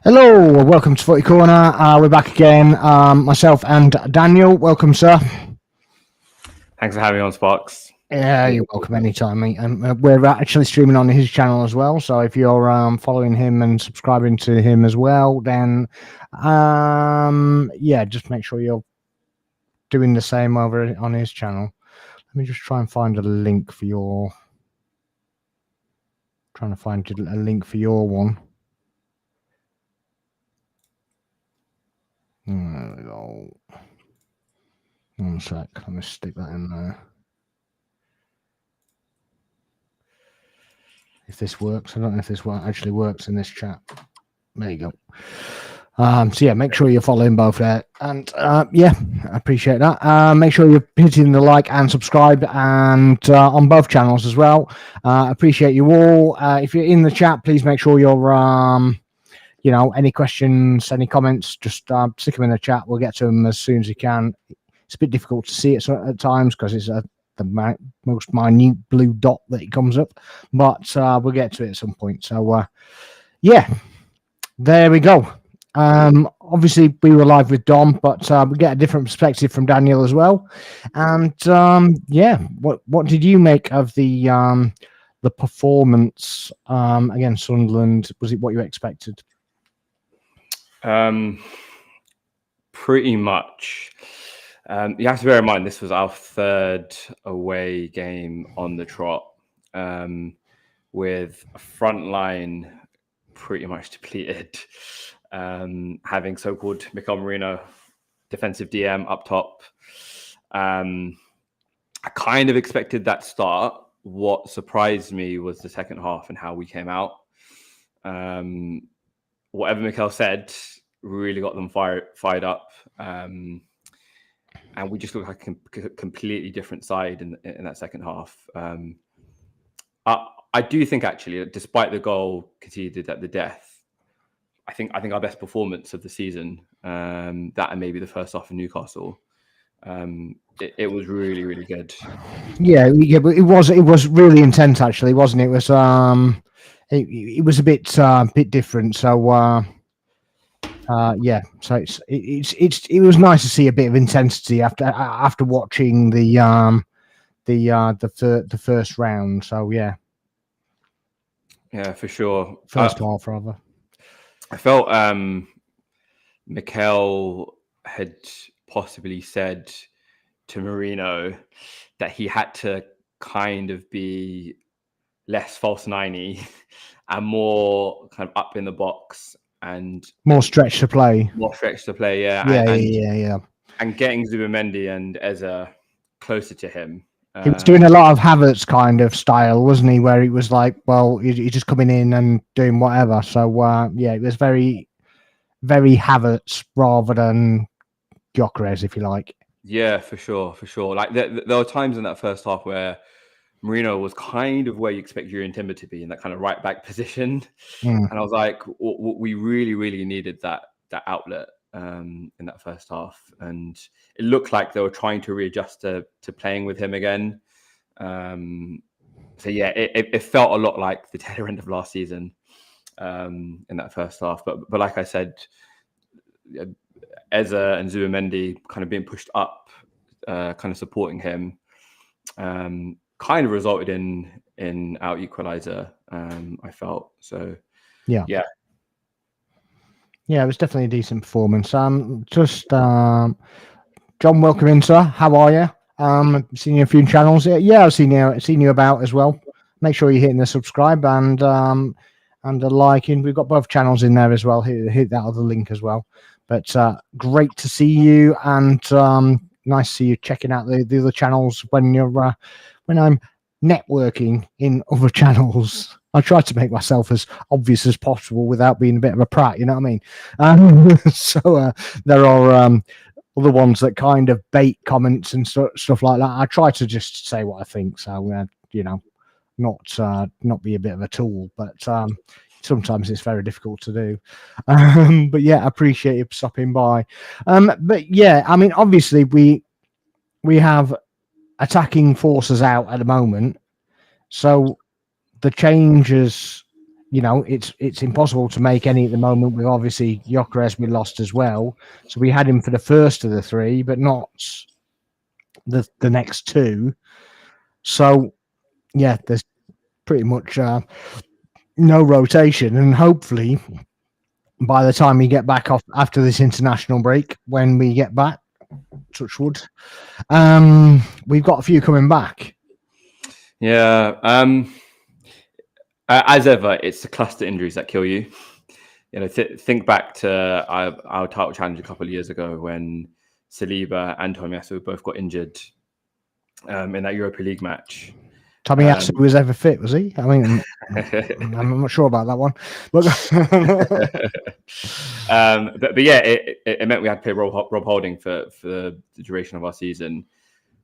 Hello, welcome to Footy Corner. We're back again. Myself and Daniel. Welcome, sir. Thanks for having me on, Sparks. Yeah, you're welcome anytime, mate. We're actually streaming on his channel as well. So if you're following him and subscribing to him as well, then just make sure you're doing the same over on his channel. Let me just try and find a link for your. Trying to find a link for your one. There we go. 1 sec. Let me stick that in there. If this works, I don't know if this one actually works in this chat. There you go. Make sure you're following both there, and I appreciate that. Make sure you're hitting the like and subscribe, and on both channels as well. Appreciate you all. If you're in the chat, please make sure you're any questions, any comments, just stick them in the chat. We'll get to them as soon as we can. It's a bit difficult to see it at times because it's the most minute blue dot that it comes up, but we'll get to it at some point. So there we go. Obviously we were live with Dom, but we get a different perspective from Daniel as well. And what did you make of the performance against Sunderland? Was it what you expected? Pretty much. You have to bear in mind this was our third away game on the trot, with a front line pretty much depleted, having so-called Mikel Merino, defensive DM up top. I kind of expected that start. What surprised me was the second half and how we came out. Whatever Mikel said really got them fired up. And we just looked like a completely different side in that second half. I do think, actually, despite the goal conceded at the death, I think our best performance of the season, that and maybe the first half of Newcastle, it was really, really good. Yeah, but it was really intense, actually, wasn't it? It was a bit different. So. So it was nice to see a bit of intensity after watching the first round. So yeah, for sure. First half, rather. I felt Mikel had possibly said to Merino that he had to kind of be less false niney and more kind of up in the box. And more stretch to play. Yeah. And getting Zubimendi and Eze closer to him. He was doing a lot of Havertz kind of style, wasn't he? Where he was like, well, he's just coming in and doing whatever. So, it was very, very Havertz rather than Gyökeres, if you like. Yeah, for sure. Like there were times in that first half where Merino was kind of where you expect Jurriën Timber to be, in that kind of right back position. And I was like, we really, really needed that outlet in that first half. And it looked like they were trying to readjust to playing with him again. It felt a lot like the tail end of last season in that first half. But like I said, Eze and Zubimendi kind of being pushed up, kind of supporting him, kind of resulted in our equalizer. I felt so. Yeah. It was definitely a decent performance. John, welcome in, sir. How are you? I've seen you a few channels. Yeah, I've seen you about as well. Make sure you're hitting the subscribe and the liking. We've got both channels in there as well. Hit that other link as well. But great to see you, and nice to see you checking out the other channels when I'm networking in other channels. I try to make myself as obvious as possible without being a bit of a prat, you know what I mean? So there are other ones that kind of bait comments and stuff like that. I try to just say what I think, so not be a bit of a tool, but sometimes it's very difficult to do. But yeah, I appreciate you stopping by. But yeah, I mean, obviously we have attacking forces out at the moment, so the changes it's impossible to make any at the moment. With obviously Gyökeres we lost as well, so we had him for the first of the three, but not the next two. So yeah, there's pretty much no rotation, and hopefully by the time we get back off after this international break, when we get back, touch wood, we've got a few coming back. Yeah. As ever, it's the cluster injuries that kill you. Think back to our title challenge a couple of years ago when Saliba and Tomiyasu both got injured in that Europa League match. Tomiyasu was ever fit, was he? I mean, I'm not sure about that one, but but yeah, it meant we had to play Rob Holding for the duration of our season,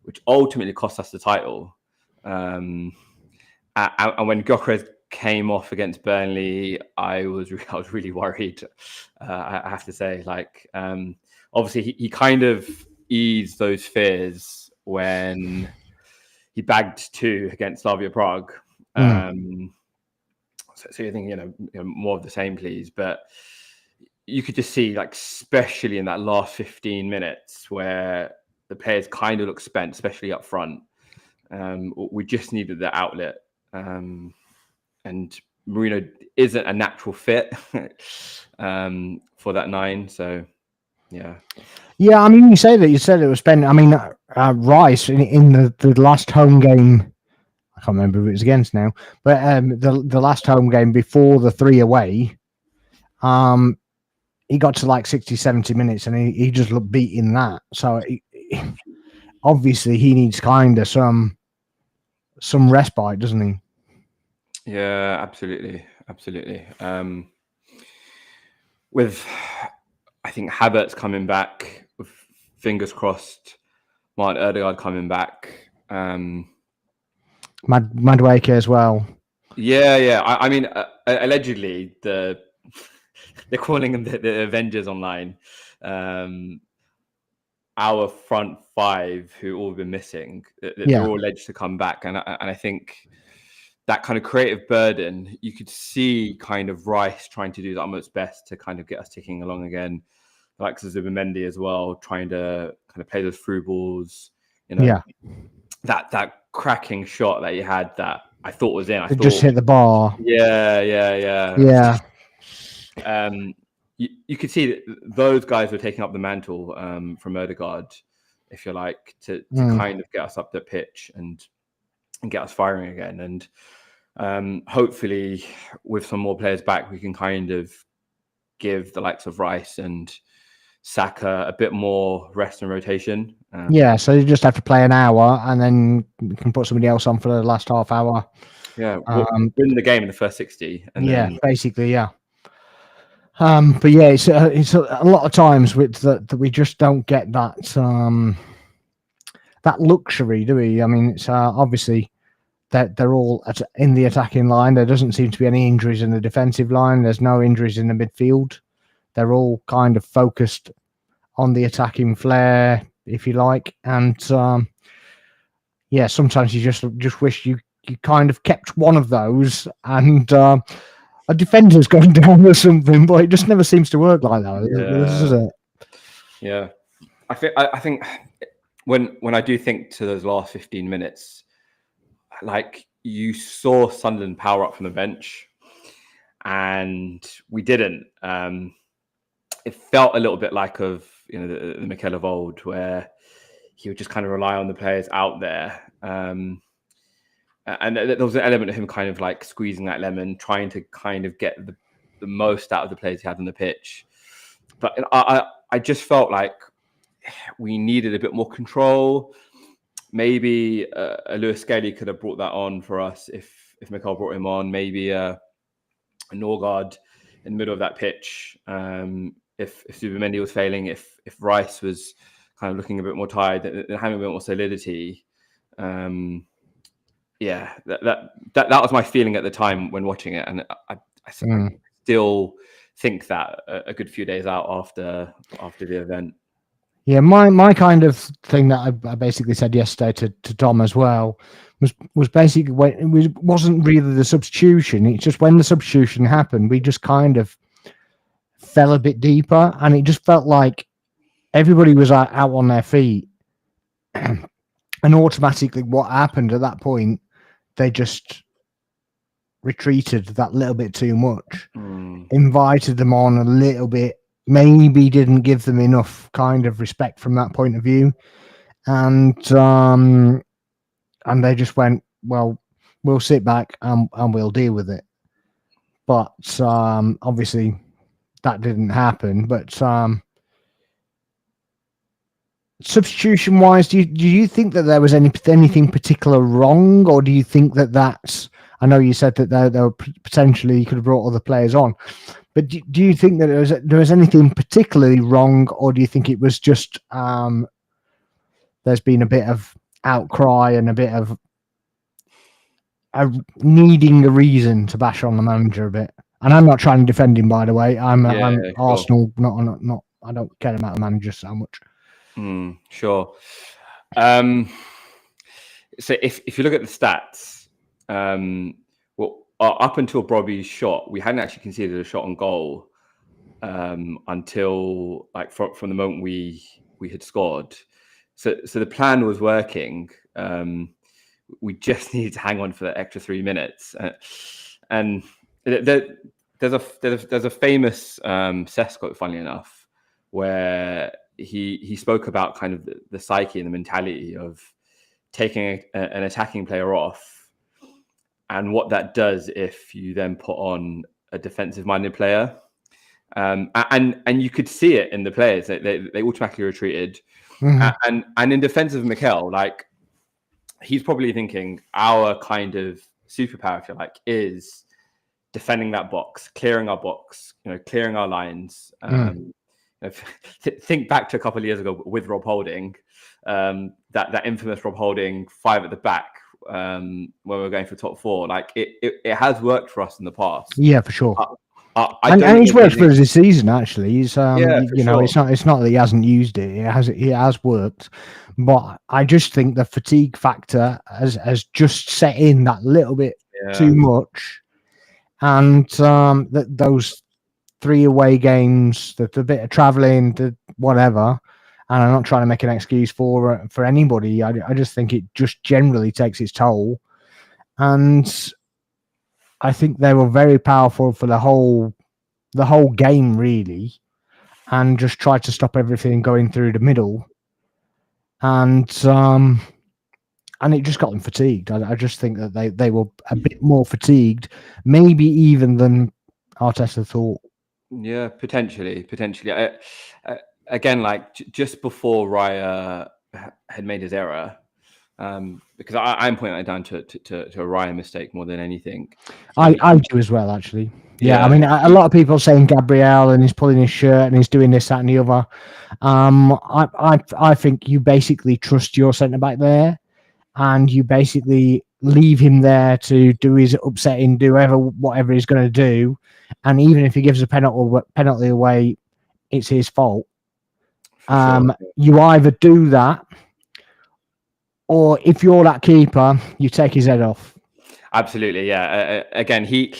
which ultimately cost us the title. And when Gyökeres came off against Burnley, I was really worried. I have to say, obviously he kind of eased those fears when he bagged 2 against Slavia Prague. So you're thinking, more of the same, please. But you could just see, especially in that last 15 minutes, where the players kind of look spent, especially up front. We just needed the outlet. And Marino isn't a natural fit for that 9. So, yeah. Yeah, I mean, you said it was spent. I mean, Rice in the last home game, I can't remember who it was against now, but the last home game before the 3 away, he got to 60, 70 minutes and he just looked beat in that. So obviously he needs kind of some respite, doesn't he? Yeah, absolutely. With, I think, Havertz coming back, with fingers crossed, Martin Odegaard coming back. Madueke as well. Yeah. I mean, allegedly, they're calling them the Avengers online. Our front 5 who all been missing, they're all alleged to come back. And I think that kind of creative burden, you could see kind of Rice trying to do the utmost best to kind of get us ticking along again. Like Zubimendi as well, trying to kind of play those through balls. That cracking shot that he had that I thought was in. Just hit the bar. Yeah. You could see that those guys were taking up the mantle from Odegaard, if you like, to kind of get us up the pitch and get us firing again. And hopefully, with some more players back, we can kind of give the likes of Rice and Saka a bit more rest and rotation. So you just have to play an hour and then you can put somebody else on for the last half hour. Yeah, win the game in the first 60. And then... basically, yeah. But yeah, it's a lot of times with that we just don't get that that luxury, do we? I mean, it's obviously that they're all in the attacking line. There doesn't seem to be any injuries in the defensive line. There's no injuries in the midfield. They're all kind of focused on the attacking flair, if you like. And sometimes you just wish you kind of kept one of those and a defender's gone down or something, but it just never seems to work like that, does it? Yeah. I think when I do think to those last 15 minutes, you saw Sunderland power up from the bench and we didn't. It felt a little bit like the Mikel of old, where he would just kind of rely on the players out there. And there was an element of him kind of squeezing that lemon, trying to kind of get the most out of the players he had on the pitch. But I just felt like we needed a bit more control. Maybe Lewis Skelly could have brought that on for us if Mikel brought him on. Maybe a Norgard in the middle of that pitch. If Zubimendi was failing, if Rice was kind of looking a bit more tired and having a bit more solidity. That was my feeling at the time when watching it, and I still think that a good few days out after the event. Yeah, my kind of thing that I basically said yesterday to Dom as well was basically when wasn't really the substitution. It's just when the substitution happened, we just kind of fell a bit deeper, and it just felt like everybody was out on their feet, and automatically, what happened at that point, they just retreated that little bit too much, invited them on a little bit. Maybe didn't give them enough kind of respect from that point of view, and they just went, well, we'll sit back and we'll deal with it. But obviously that didn't happen. But substitution wise, do you think that there was anything particular wrong, or do you think that that's? I know you said that there were potentially you could have brought other players on. But do you think that there was anything particularly wrong, or do you think it was just there's been a bit of outcry and a bit of needing a reason to bash on the manager a bit? And I'm not trying to defend him, by the way. I'm Arsenal, not. I don't care about the manager so much. Sure. So if you look at the stats, up until Bobby's shot, we hadn't actually conceded a shot on goal until like from the moment we had scored. So the plan was working. We just needed to hang on for that extra 3 minutes. And there's a famous Cesc quote, funnily enough, where he spoke about kind of the psyche and the mentality of taking an attacking player off, and what that does if you then put on a defensive-minded player. And you could see it in the players. They automatically retreated. And in defense of Mikel, like, he's probably thinking our kind of superpower, if you like, is defending that box, clearing our box, clearing our lines. Think back to a couple of years ago with Rob Holding, that infamous Rob Holding 5 at the back, when we were going for top 4. Like it has worked for us in the past. Yeah, for sure. And he's worked for us this season. Actually, he's sure. it's not that he hasn't used it. It has worked, but I just think the fatigue factor has just set in that little bit too much, and those 3 away games, the bit of traveling, the whatever. And I'm not trying to make an excuse for anybody. I just think it just generally takes its toll. And I think they were very powerful for the whole game, really, and just tried to stop everything going through the middle. And it just got them fatigued. I just think that they were a bit more fatigued, maybe even than Arteta thought. Yeah, potentially. Again, like just before Raya had made his error, because I'm pointing that down to a Raya mistake more than anything. I do as well, actually. Yeah, I mean, a lot of people are saying Gabriel and he's pulling his shirt and he's doing this, that, and the other. I think you basically trust your centre back there, and you basically leave him there to do his upsetting, whatever he's going to do, and even if he gives a penalty away, it's his fault. You either do that, or if you're that keeper, you take his head off. Absolutely, yeah. Again, he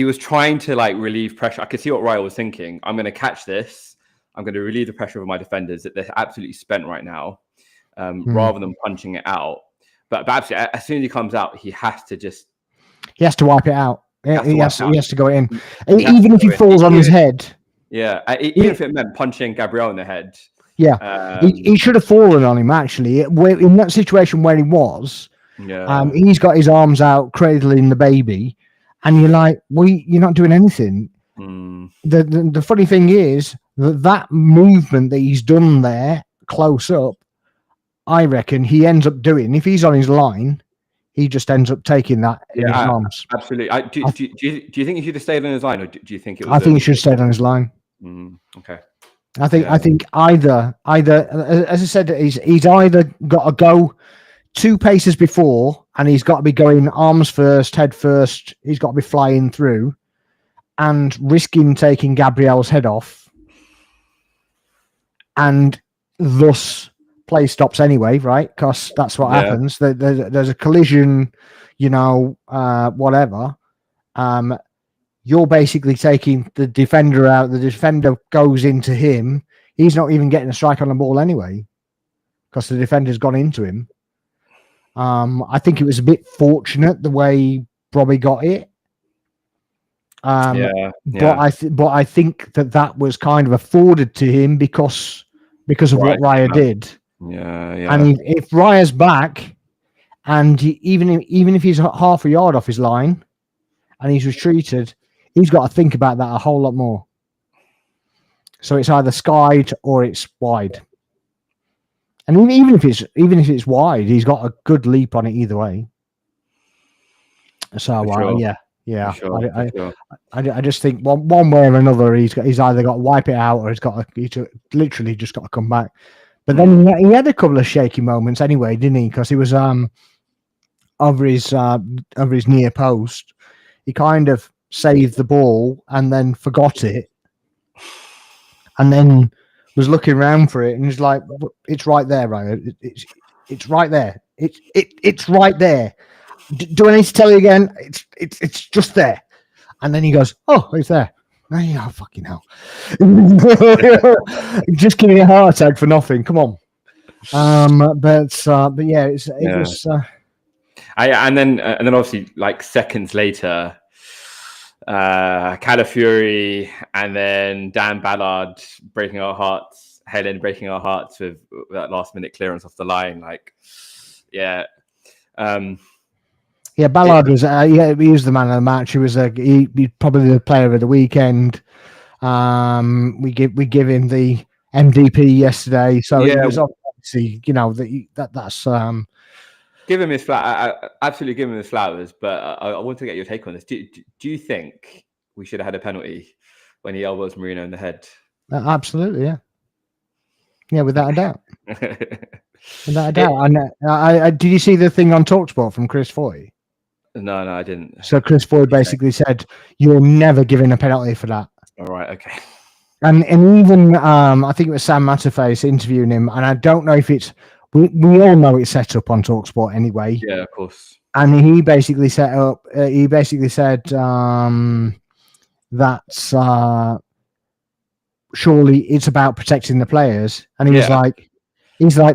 was trying to like relieve pressure. I could see what Raya was thinking. I'm going to catch this. I'm going to relieve the pressure of my defenders that they're absolutely spent right now, rather than punching it out. But absolutely, as soon as he comes out, he has to wipe it out. He has to go in, even if he falls on his head. Yeah, even if it meant punching Gabriel in the head. Yeah, he should have fallen on him, actually. In that situation where he was, he's got his arms out cradling the baby, and you're like, well, you're not doing anything. The funny thing is that movement that he's done there, close up, I reckon he ends up doing, if he's on his line, he just ends up taking that in his arms. Absolutely. Do you think he should have stayed on his line, or do you think it was? I think he should have stayed on his line. Okay. I think either as I said, he's either got to go 2 paces before, and he's got to be going arms first, head first. He's got to be flying through and risking taking Gabriel's head off. And thus play stops anyway, right? Because that's what happens. There's a collision, whatever. You're basically taking the defender out. The defender goes into him. He's not even getting a strike on the ball anyway, because the defender's gone into him. I think it was a bit fortunate the way Robbie got it. But I think that was kind of afforded to him because of what Raya did. And if Raya's back, and even if he's half a yard off his line, and he's retreated, he's got to think about that a whole lot more. So it's either skied or it's wide. And even if it's wide, he's got a good leap on it either way. So I just think one way or another, he's either got to wipe it out or he's literally just got to come back. But then he had a couple of shaky moments anyway, didn't he? Because he was over his near post. He kind of saved the ball and then forgot it, and then was looking around for it, and he's like, "It's right there, Ryan. It's right there. It's right there. Do I need to tell you again? It's just there." And then he goes, "Oh, it's there." Oh, fucking hell! Just giving me a heart attack for nothing. Come on. But yeah, it was. And then obviously, like seconds later, Calafiori and then Dan Ballard breaking our hearts, Helen breaking our hearts with that last minute clearance off the line. Like, Ballard was he was the man of the match. He was he probably the player of the weekend. We give him the MVP yesterday, so it was obviously that's. Give him his absolutely give him his flowers, but I want to get your take on this. Do you think we should have had a penalty when he elbows Marino in the head? Absolutely, yeah, without a doubt. Without a doubt. And I did you see the thing on TalkSport from Chris Foy? No, I didn't. So Chris Foy basically said, "You're never giving a penalty for that." All right, okay. And even I think it was Sam Matterface interviewing him, and I don't know if it's. We all know it's set up on TalkSport anyway. Yeah, of course. And he basically said that surely it's about protecting the players. And he was like,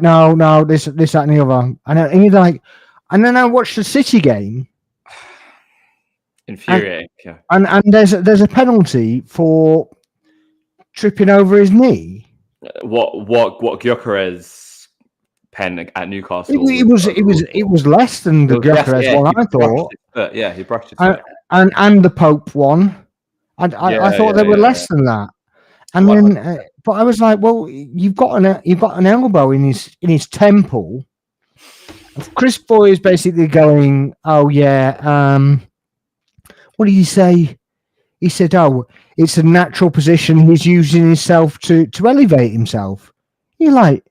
no, this, that, and the other. And he's like, and then I watched the City game. Infuriating. And there's a penalty for tripping over his knee. What Gyökeres pen at Newcastle. It was less than the Gyökeres one, I thought. He brushed it. And the Pope one. I thought they were less than that. And then, but I was like, well, you've got an elbow in his temple. Chris Foy is basically going, oh yeah, what did he say? He said, oh, it's a natural position. He's using himself to elevate himself. You're like,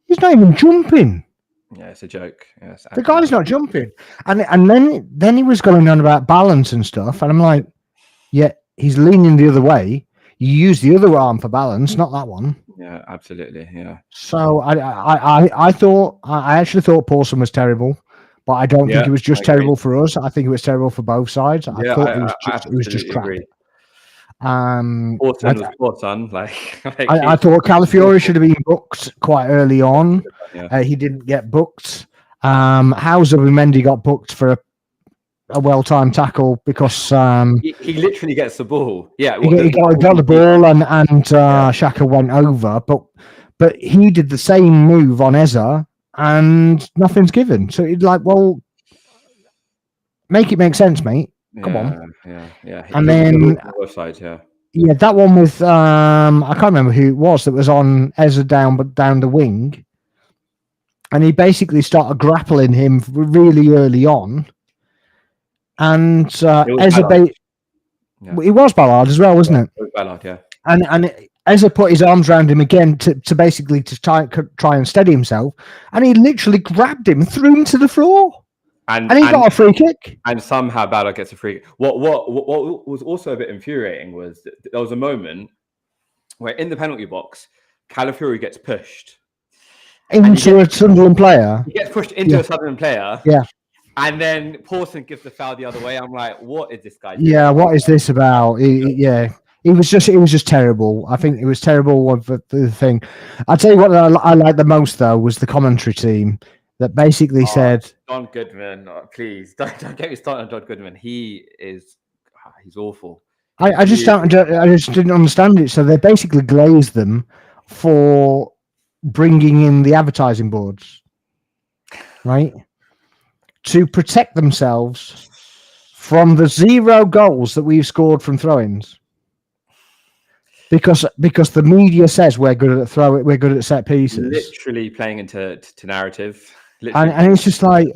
he's not even jumping. Yeah, it's a joke. Yes, the guy's not jumping. And then he was going on about balance and stuff. And I'm like, yeah, he's leaning the other way. You use the other arm for balance, not that one. Yeah, absolutely. Yeah. So I actually thought Paulson was terrible, but I don't think it was just terrible for us. I think it was terrible for both sides. I thought it was just crap. Paulson was Paulson. I thought Calafiori should have been booked quite early on. He didn't get booked. Hauser and Mendy got booked for a well-timed tackle because he literally gets the ball. Yeah, he got the ball and Xhaka went over, but he did the same move on Eza and nothing's given. So it's like, well, make it make sense, mate. Come on. Yeah. And then both sides, that one with I can't remember who it was that was on Eza down the wing, and he basically started grappling him really early on. And Eza, it was Ballard as well, wasn't it? It was Ballard, yeah. And Eza put his arms around him again to basically try and steady himself, and he literally grabbed him and threw him to the floor. And he got a free kick. And somehow Ballard gets a free kick. What was also a bit infuriating was that there was a moment where in the penalty box, Calafiori gets pushed into a Sunderland player. He gets pushed into a Sunderland player. Yeah. And then Pawson gives the foul the other way. I'm like, what is this guy doing? Yeah, what is this about? It was just terrible. I think it was terrible. The thing, I'll tell you what I liked the most though was the commentary team that basically said, John Goodman, please don't get me started on John Goodman. He's awful. I just didn't understand it. So they basically glazed them for bringing in the advertising boards, right, to protect themselves from the 0 goals that we've scored from throw-ins, because the media says we're good at we're good at set pieces, literally playing into narrative, and it's just like,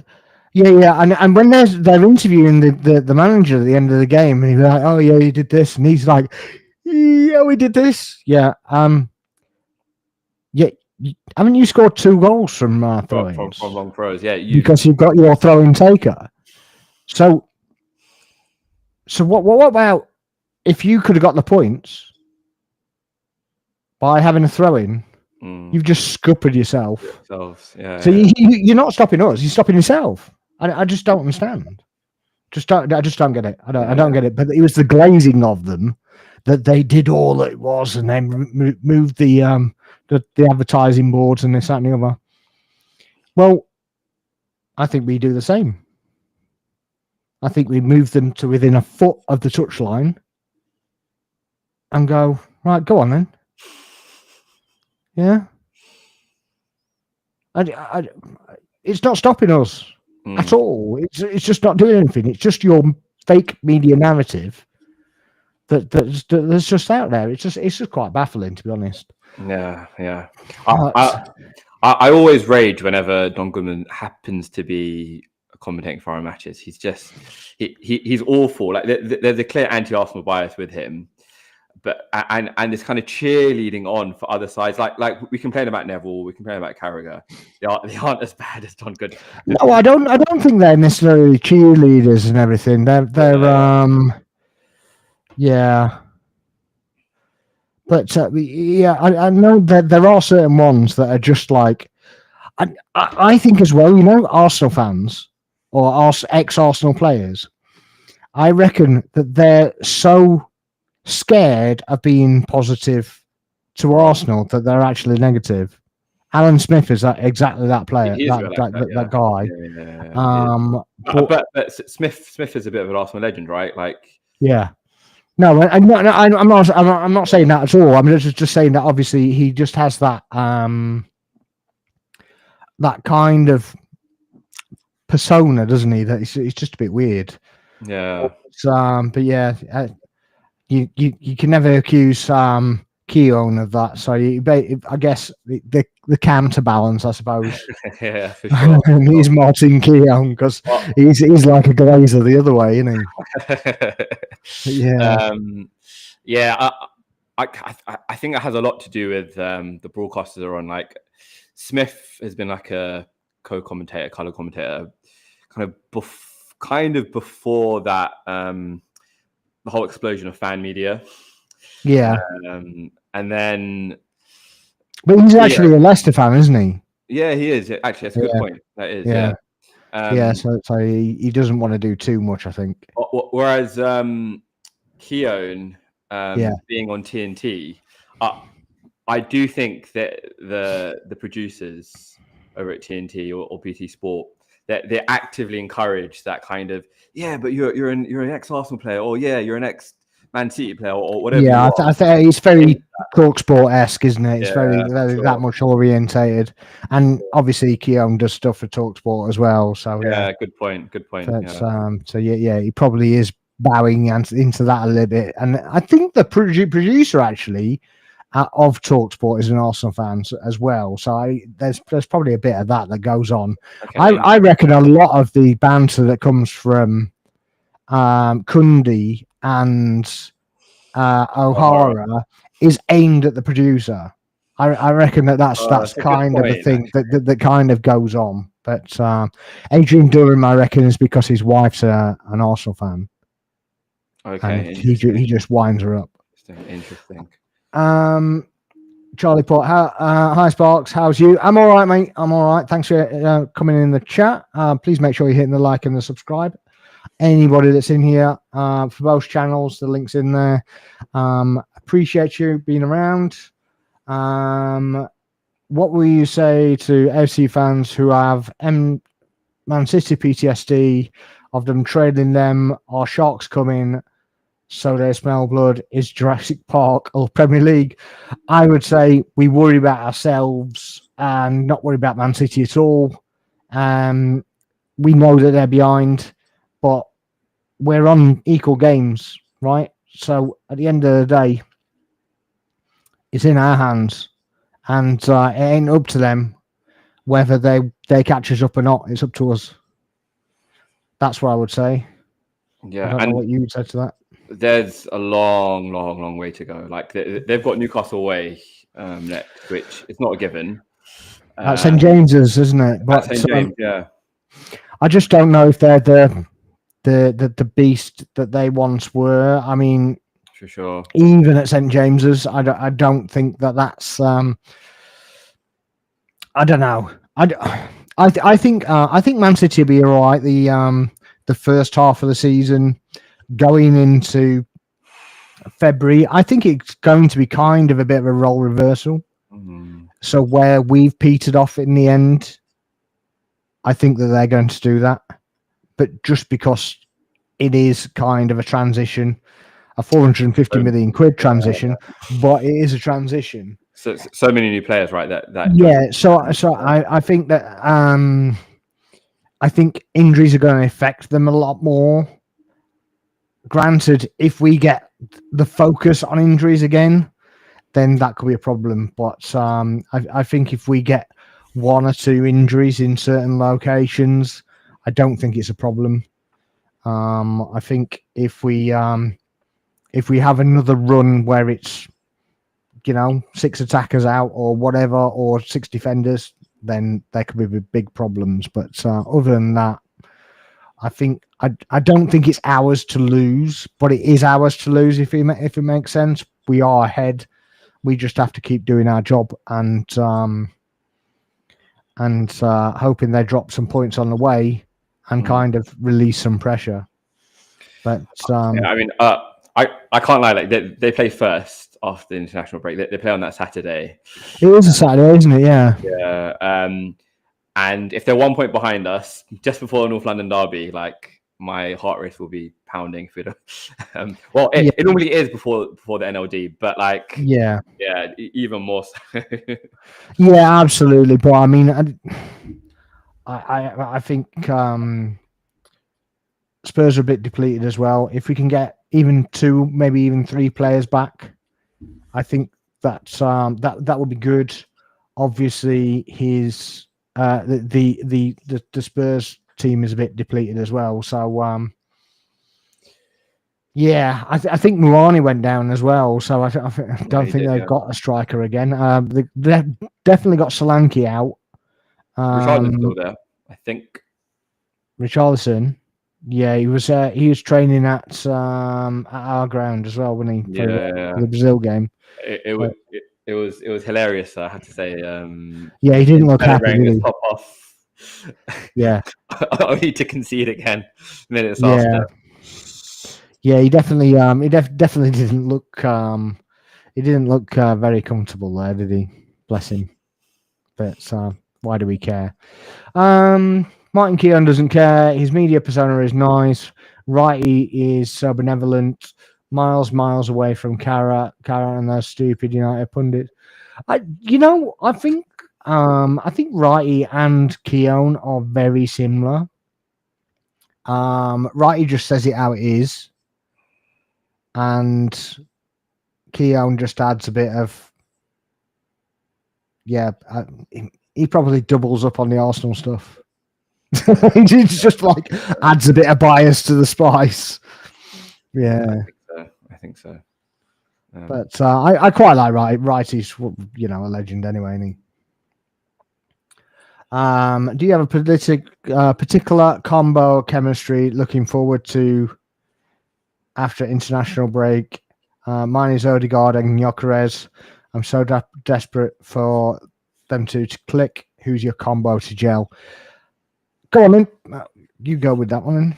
and when they're interviewing the manager at the end of the game, and he's like, oh yeah, you did this, and he's like, yeah, we did this, haven't you scored 2 goals from throw-ins? From long throws, because you've got your throw-in taker. So what about if you could have got the points by having a throw-in? You've just scuppered yourself. You're not stopping us. You're stopping yourself. I just don't understand. I just don't get it. I don't get it. But it was the glazing of them that they did all that it was, and then moved the advertising boards and this, that, and the other. Well, I think we do the same. I think we move them to within a foot of the touchline and go, right, go on then. Yeah. It's not stopping us at all. It's just not doing anything. It's just your fake media narrative that's just out there. It's just quite baffling, to be honest. Yeah. I always rage whenever Don Goodman happens to be commentating for our matches. He's just he's awful. Like there's a clear anti-Arsenal bias with him, but and this kind of cheerleading on for other sides. Like we complain about Neville, we complain about Carragher. They aren't as bad as Don Goodman. No, I don't think they're necessarily cheerleaders and everything. They're But I know that there are certain ones that are just like, I think as well, Arsenal fans or ex-Arsenal players, I reckon that they're so scared of being positive to Arsenal that they're actually negative. Alan Smith is exactly that player, that guy. But Smith is a bit of an Arsenal legend, right? Like, yeah. No, I'm not saying that at all. I'm just saying that obviously he just has that that kind of persona, doesn't he? That it's just a bit weird. Yeah. But yeah, you can never accuse Keown of that. So I guess the counterbalance, I suppose. Yeah, for sure. He's Martin Keown because he's like a Glazer the other way, isn't he? Yeah. I think that has a lot to do with the broadcasters are on. Like Smith has been like a co-commentator, color commentator, kind of before that the whole explosion of fan media. Yeah. And then, but he's actually a Leicester fan, isn't he? Yeah, he is. Actually, that's a good point. That is. Yeah. So he doesn't want to do too much, I think. Whereas Keown being on TNT, I do think that the producers over at TNT or BT Sport, that they actively encourage that kind of, but you're an ex-Arsenal player, or you're an ex-Man City player, or whatever. Yeah, I think it's very TalkSport-esque, isn't it? It's very that much orientated, and obviously Keown does stuff for TalkSport as well. So good point. So he probably is bowing into that a little bit, and I think the producer actually of TalkSport is an Arsenal fan as well. So there's probably a bit of that goes on. Okay. I reckon a lot of the banter that comes from Cundy and O'Hara is aimed at the producer. I reckon that's kind of the thing that kind of goes on. But Adrian Durham, I reckon, is because his wife's an Arsenal fan. Okay, and he just winds her up. Interesting. Charlie put, hi Sparks, how's you? I'm all right, mate. I'm all right. Thanks for coming in the chat. Please make sure you're hitting the like and the subscribe. Anybody that's in here for both channels, the link's in there. Appreciate you being around. What will you say to FC fans who have Man City PTSD of them trailing them or sharks coming so they smell blood? Is Jurassic Park or Premier League? I would say we worry about ourselves and not worry about Man City at all. We know that they're behind, but we're on equal games, right? So at the end of the day, it's in our hands, and it ain't up to them whether they catch us up or not. It's up to us. That's what I would say. Yeah, I don't know what you would say to that. There's a long way to go. Like they've got Newcastle away next, which is not a given. At St James's, isn't it? But St James, yeah. I just don't know if they're the beast that they once were. I mean, for sure. Even at St James's, I don't think that's. I don't know. I think Man City will be all right. The first half of the season, going into February, I think it's going to be kind of a bit of a role reversal. Mm. So where we've petered off in the end, I think that they're going to do that. But just because it is kind of a transition, a 450 million quid transition, but it is a transition. So many new players, right? That yeah. So I think that I think injuries are going to affect them a lot more. Granted, if we get the focus on injuries again, then that could be a problem. But I think if we get one or two injuries in certain locations, I don't think it's a problem. I think if we have another run where it's 6 attackers out or whatever, or 6 defenders, then there could be big problems. But other than that, I think I don't think it's ours to lose, but it is ours to lose if it makes sense. We are ahead. We just have to keep doing our job and hoping they drop some points on the way and kind of release some pressure. But I mean, I can't lie. Like they play first after the international break. They play on that Saturday. It is a Saturday, isn't it? Yeah. Yeah. And if they're 1 point behind us just before the North London derby, like my heart rate will be pounding. If it normally is before the NLD, but like yeah, even more so. Yeah, absolutely. But I mean, I think Spurs are a bit depleted as well. If we can get even 2, maybe even 3 players back, I think that's that would be good. Obviously, the Spurs team is a bit depleted as well. So yeah, I think Mourani went down as well. So I don't think they've got a striker again. They definitely got Solanke out. Richarlison's still there, I think. Richarlison, yeah, he was training at our ground as well, wasn't he? For the Brazil game. It was hilarious. I have to say. Yeah, he didn't look happy, did he? Top off. Yeah. Only to concede again minutes after. Yeah, he definitely definitely didn't look he didn't look very comfortable there, did he? Bless him. But why do we care? Martin Keown doesn't care. His media persona is nice. Righty is so benevolent. Miles away from Cara and those stupid United pundits. I think Righty and Keown are very similar. Righty just says it how it is, and Keown just adds a bit of he probably doubles up on the Arsenal stuff. He just like adds a bit of bias to the spice. Yeah, I think so. But I quite like Righty's, a legend anyway, isn't he? Do you have a particular combo chemistry looking forward to after international break? Mine is Odegaard and Gyökeres. I'm so desperate for them to click. Who's your combo to gel? Go on, then. You go with that one.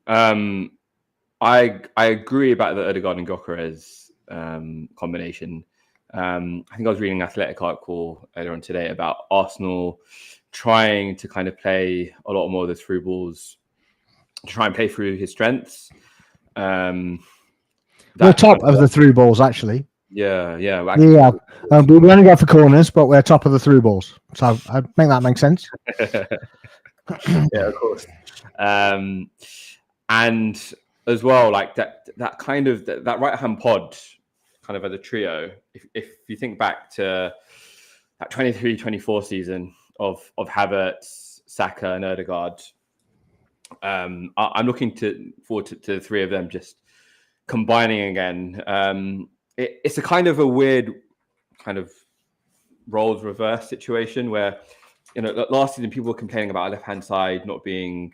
I agree about the Odegaard and Gyökeres combination. I think I was reading an Athletic article earlier on today about Arsenal trying to kind of play a lot more of the through balls to try and play through his strengths. We're top of the through balls, actually. Yeah. We only go for corners, but we're top of the through balls. So I think that makes sense. Yeah, of course. And as well, like that kind of that right hand pod, kind of as a trio. If you think back to that 23-24 season of Havertz, Saka, and Odegaard, I'm looking forward to the three of them just combining again. It's a kind of a weird kind of roles reverse situation where, last season people were complaining about our left-hand side not being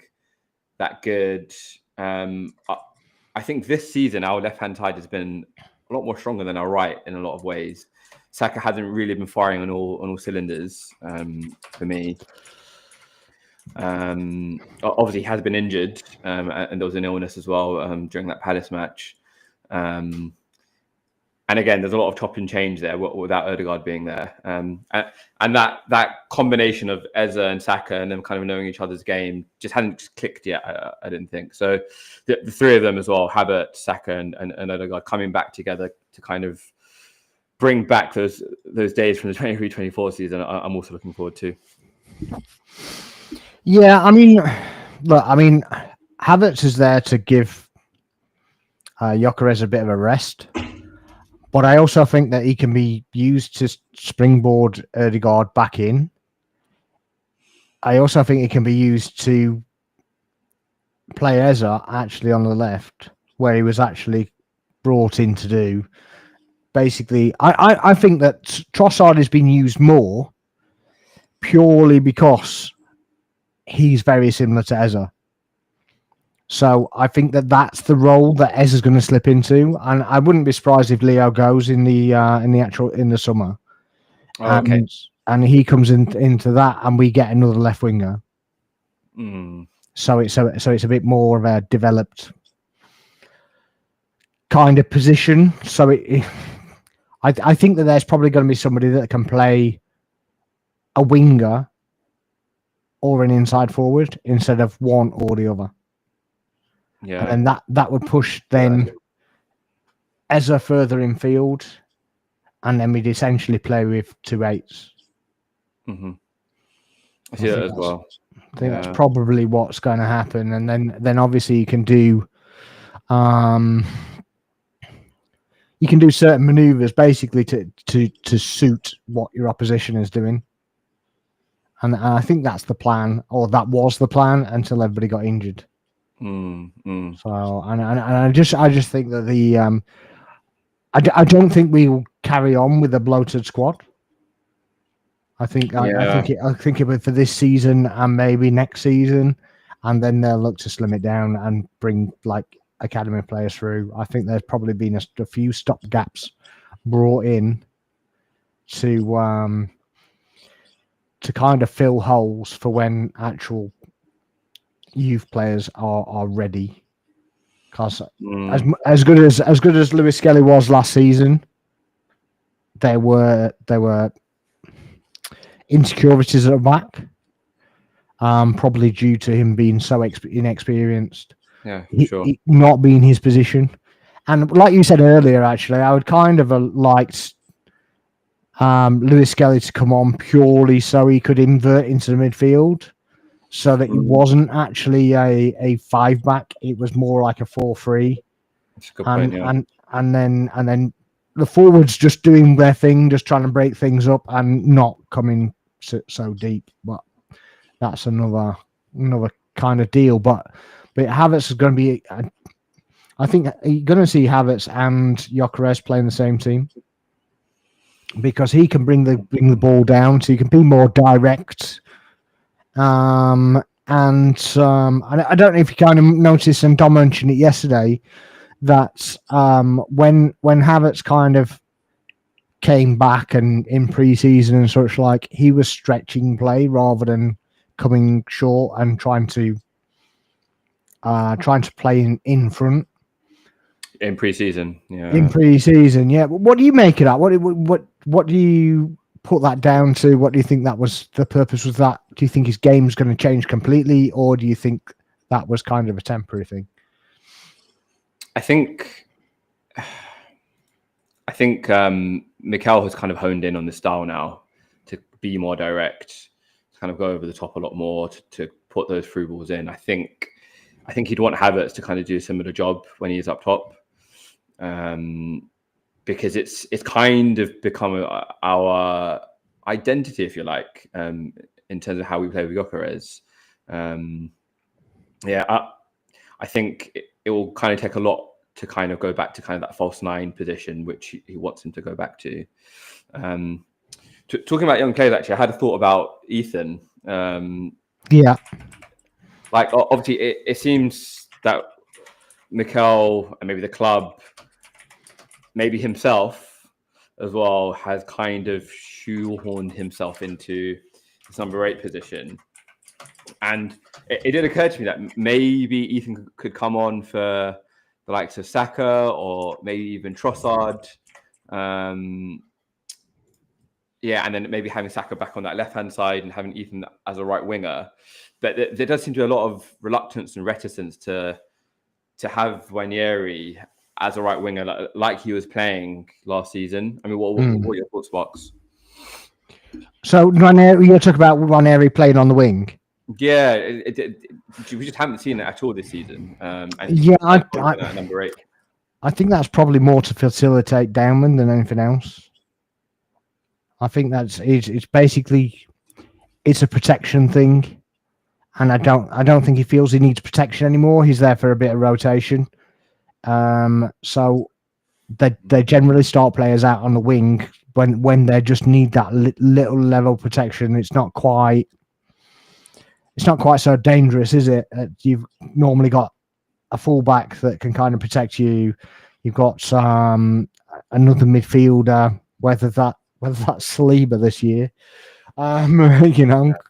that good. I think this season our left-hand side has been a lot more stronger than our right in a lot of ways. Saka hasn't really been firing on all cylinders for me. Obviously, he has been injured, and there was an illness as well during that Palace match. And again, there's a lot of chop and change there without Odegaard being there. And that combination of Eze and Saka and them kind of knowing each other's game just hadn't clicked yet, I didn't think. So the three of them as well, Havertz, Saka and Odegaard, coming back together to kind of bring back those days from the 23-24 season, I'm also looking forward to. Yeah, I mean, look, Havertz is there to give Gyökeres a bit of a rest. But I also think that he can be used to springboard Odegaard back in. I also think he can be used to play Eze actually on the left, where he was actually brought in to do. Basically, I think that Trossard has been used more purely because he's very similar to Eze. So I think that that's the role that Ez is going to slip into, and I wouldn't be surprised if Leo goes in the summer, and he comes into that, and we get another left winger. So it's a bit more of a developed kind of position. So I think that there's probably going to be somebody that can play a winger or an inside forward instead of one or the other. Yeah, and that would push then Eze further in field, and then we'd essentially play with 2 8s. Mm-hmm. I see that as well. I think that's probably what's going to happen, and then obviously you can do certain maneuvers basically to suit what your opposition is doing, and I think that's the plan, or that was the plan until everybody got injured. So and I just think that I don't think we will carry on with a bloated squad. I think it would for this season and maybe next season, and then they'll look to slim it down and bring like academy players through. I think there's probably been a few stop gaps brought in to kind of fill holes for when actual youth players are ready, because as good as Lewis Skelly was last season, there were insecurities at the back, probably due to him being so inexperienced. Yeah, sure. Not being his position, and like you said earlier, actually, I would kind of liked Lewis Skelly to come on purely so he could invert into the midfield, so that it wasn't actually a 5-back; it was more like a 4-3. That's a good point, yeah. And then the forwards just doing their thing, just trying to break things up and not coming so deep. But that's another kind of deal. But Havertz is going to be. I think you're going to see Havertz and Gyökeres playing the same team, because he can bring the ball down, so he can be more direct. I don't know if you kind of noticed, and Dom mentioned it yesterday, that when Havertz kind of came back and in pre-season and such, like, he was stretching play rather than coming short and trying to play in front in pre-season. Yeah, in pre-season. Yeah, what do you make of that? What do you put that down to? What do you think that was the purpose? Was that? Do you think his game's going to change completely, or do you think that was kind of a temporary thing? I think Mikel has kind of honed in on the style now to be more direct, to kind of go over the top a lot more, to put those through balls in. I think he'd want Havertz to kind of do a similar job when he's up top, because it's kind of become our identity, if you like, in terms of how we play with Gyökeres. I think it will kind of take a lot to kind of go back to kind of that false nine position, which he wants him to go back to. Talking about young players, actually, I had a thought about Ethan. Yeah. Like, obviously, it seems that Mikel and maybe the club, maybe himself as well, has kind of shoehorned himself into this number 8 position. And it did occur to me that maybe Ethan could come on for the likes of Saka or maybe even Trossard. And then maybe having Saka back on that left-hand side and having Ethan as a right winger. But there does seem to be a lot of reluctance and reticence to have Ranieri as a right winger like he was playing last season. I mean, what are your thoughts, Box? So Ranieri, you're talking about Ranieri playing on the wing? Yeah, we just haven't seen it at all this season. Number 8. I think that's probably more to facilitate Downman than anything else. I think it's basically it's a protection thing, and I don't think he feels he needs protection anymore. He's there for a bit of rotation, so they generally start players out on the wing when they just need that little level of protection. It's not quite so dangerous, is it? You've normally got a fullback that can kind of protect you. You've got another midfielder, whether that's Saliba this year.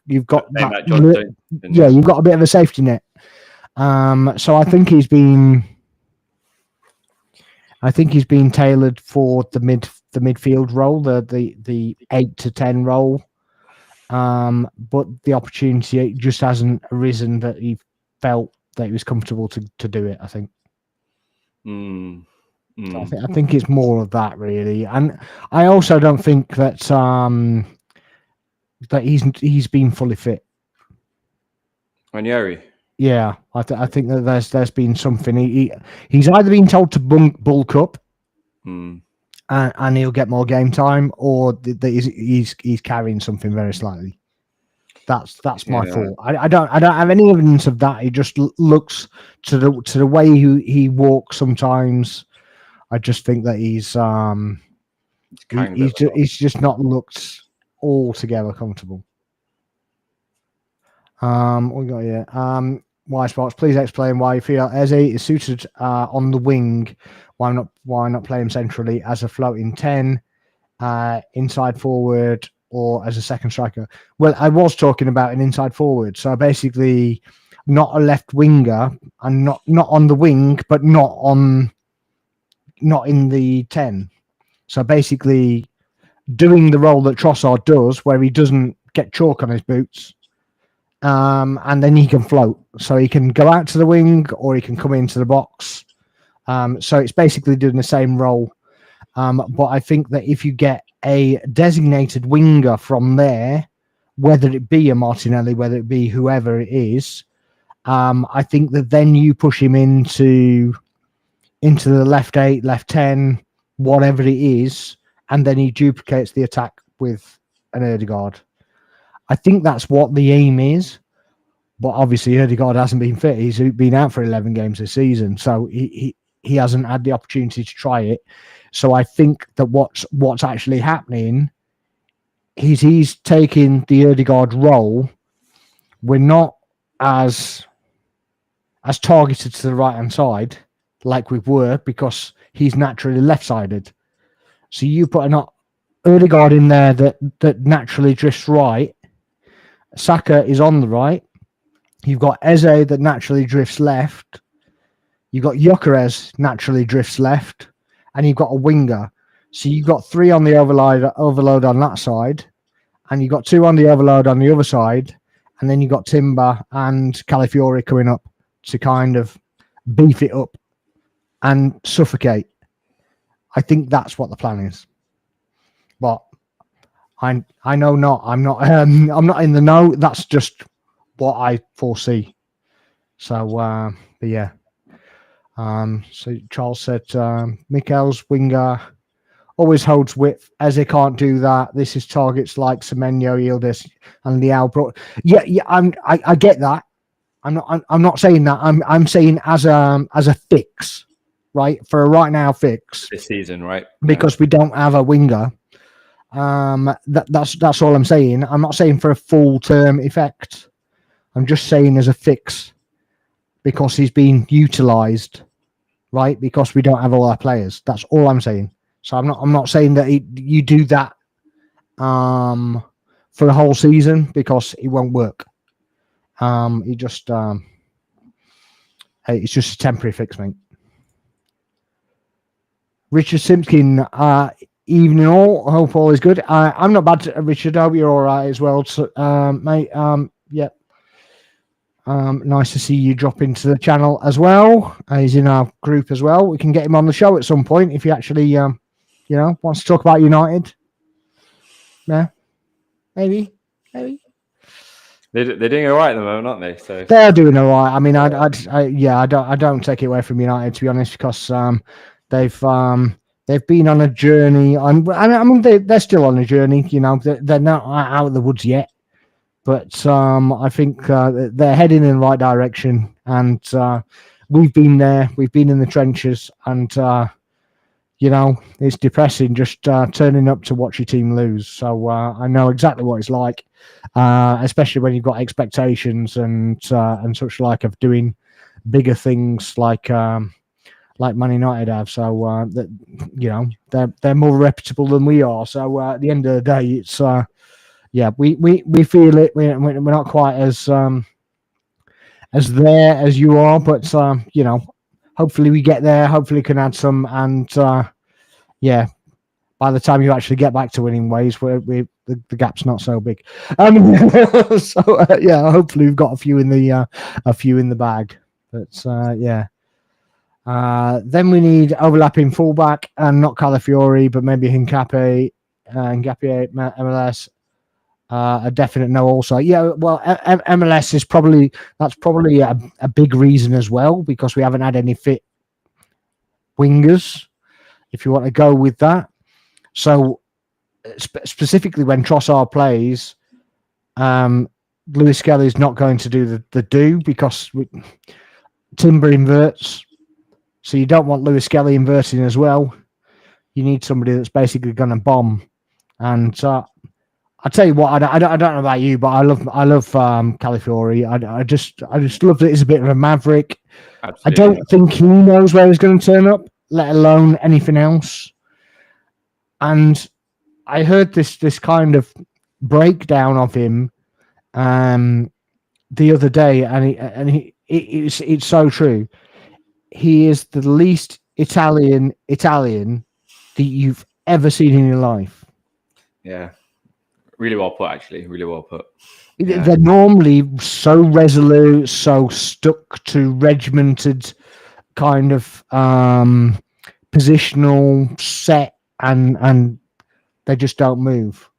You've got you've got a bit of a safety net. So I think he's been tailored for the midfield role, the 8 to 10 role. But the opportunity just hasn't arisen that he felt that he was comfortable to do it, I think. So I think it's more of that, really. And I also don't think that that he's been fully fit. Ranieri? Yeah, I think that there's been something. He's either been told to bulk up, and he'll get more game time, or that he's carrying something very slightly. That's my thought. I don't have any evidence of that. He just looks to the way he walks sometimes. I just think that he's just not looked altogether comfortable. What we got here? Why Sparks? Please explain why you feel Eze is suited on the wing. Why not play him centrally as a floating 10, inside forward, or as a second striker? Well, I was talking about an inside forward, so basically not a left winger and not on the wing, but not in the 10. So basically doing the role that Trossard does, where he doesn't get chalk on his boots, and then he can float. So he can go out to the wing or he can come into the box. So it's basically doing the same role. But I think that if you get a designated winger from there, whether it be a Martinelli, whether it be whoever it is, I think that then you push him into the left 8, left 10, whatever it is, and then he duplicates the attack with an Ødegaard. I think that's what the aim is, but obviously Ødegaard hasn't been fit. He's been out for 11 games this season, so he hasn't had the opportunity to try it. So I think that what's actually happening is he's taking the Ødegaard role. We're not as targeted to the right-hand side like we were because he's naturally left-sided. So you put Ødegaard in there that naturally drifts right. Saka is on the right. You've got Eze that naturally drifts left. You've got Gyökeres naturally drifts left, and you've got a winger. So you've got 3 on the overload on that side, and you've got 2 on the overload on the other side, and then you've got Timber and Calafiori coming up to kind of beef it up and suffocate. I think that's what the plan is. But I know not. I'm not in the know. That's just what I foresee. So but yeah. So Charles said Mikel's winger always holds width. Eze can't do that. This is targets like Semenyo, Yildiz, and Leao. Yeah. I get that. I'm not saying that. I'm saying as a fix, right? For a right now fix this season, right? Because we don't have a winger. That's all I'm saying. I'm not saying for a full term effect. I'm just saying as a fix because he's been utilised, right? Because we don't have all our players. That's all I'm saying. So I'm not saying that you do that for the whole season because it won't work. It just it's just a temporary fix, mate. Richard Simpkin, evening all. I hope all is good. I'm not bad, Richard. I hope you're all right as well, mate. Yeah. Nice to see you drop into the channel as well. He's in our group as well. We can get him on the show at some point if he actually, wants to talk about United. Yeah, maybe. They're doing all right at the moment, aren't they? So they're doing all right. I mean, I don't take it away from United, to be honest, because they've been on a journey. I mean, they're still on a journey. They're not out of the woods yet. But I think they're heading in the right direction, and we've been there. We've been in the trenches, and it's depressing just turning up to watch your team lose. So I know exactly what it's like, especially when you've got expectations and such like of doing bigger things like Man United have. So they're more reputable than we are. So at the end of the day, it's. Yeah, we feel it. We're not quite as there as you are, but hopefully we get there. Hopefully can add some, and by the time you actually get back to winning ways, the gap's not so big. Hopefully we've got a few in the bag. But then we need overlapping fullback and not Calafiori, but maybe Hincapié, MLS. A definite no also. Yeah, well, MLS is probably a big reason as well because we haven't had any fit wingers, if you want to go with that. So specifically when Trossard plays, Lewis Skelly is not going to do the do because Timber inverts. So you don't want Lewis Skelly inverting as well. You need somebody that's basically going to bomb. And I tell you what, I don't know about you, but I love Calafiori. I just love that he's a bit of a maverick. Absolutely. I don't think he knows where he's going to turn up, let alone anything else. And I heard this kind of breakdown of him the other day, and it's so true. He is the least Italian that you've ever seen in your life. Yeah. Really well put, actually. Really well put. Yeah. They're normally so resolute, so stuck to regimented kind of positional set, and they just don't move.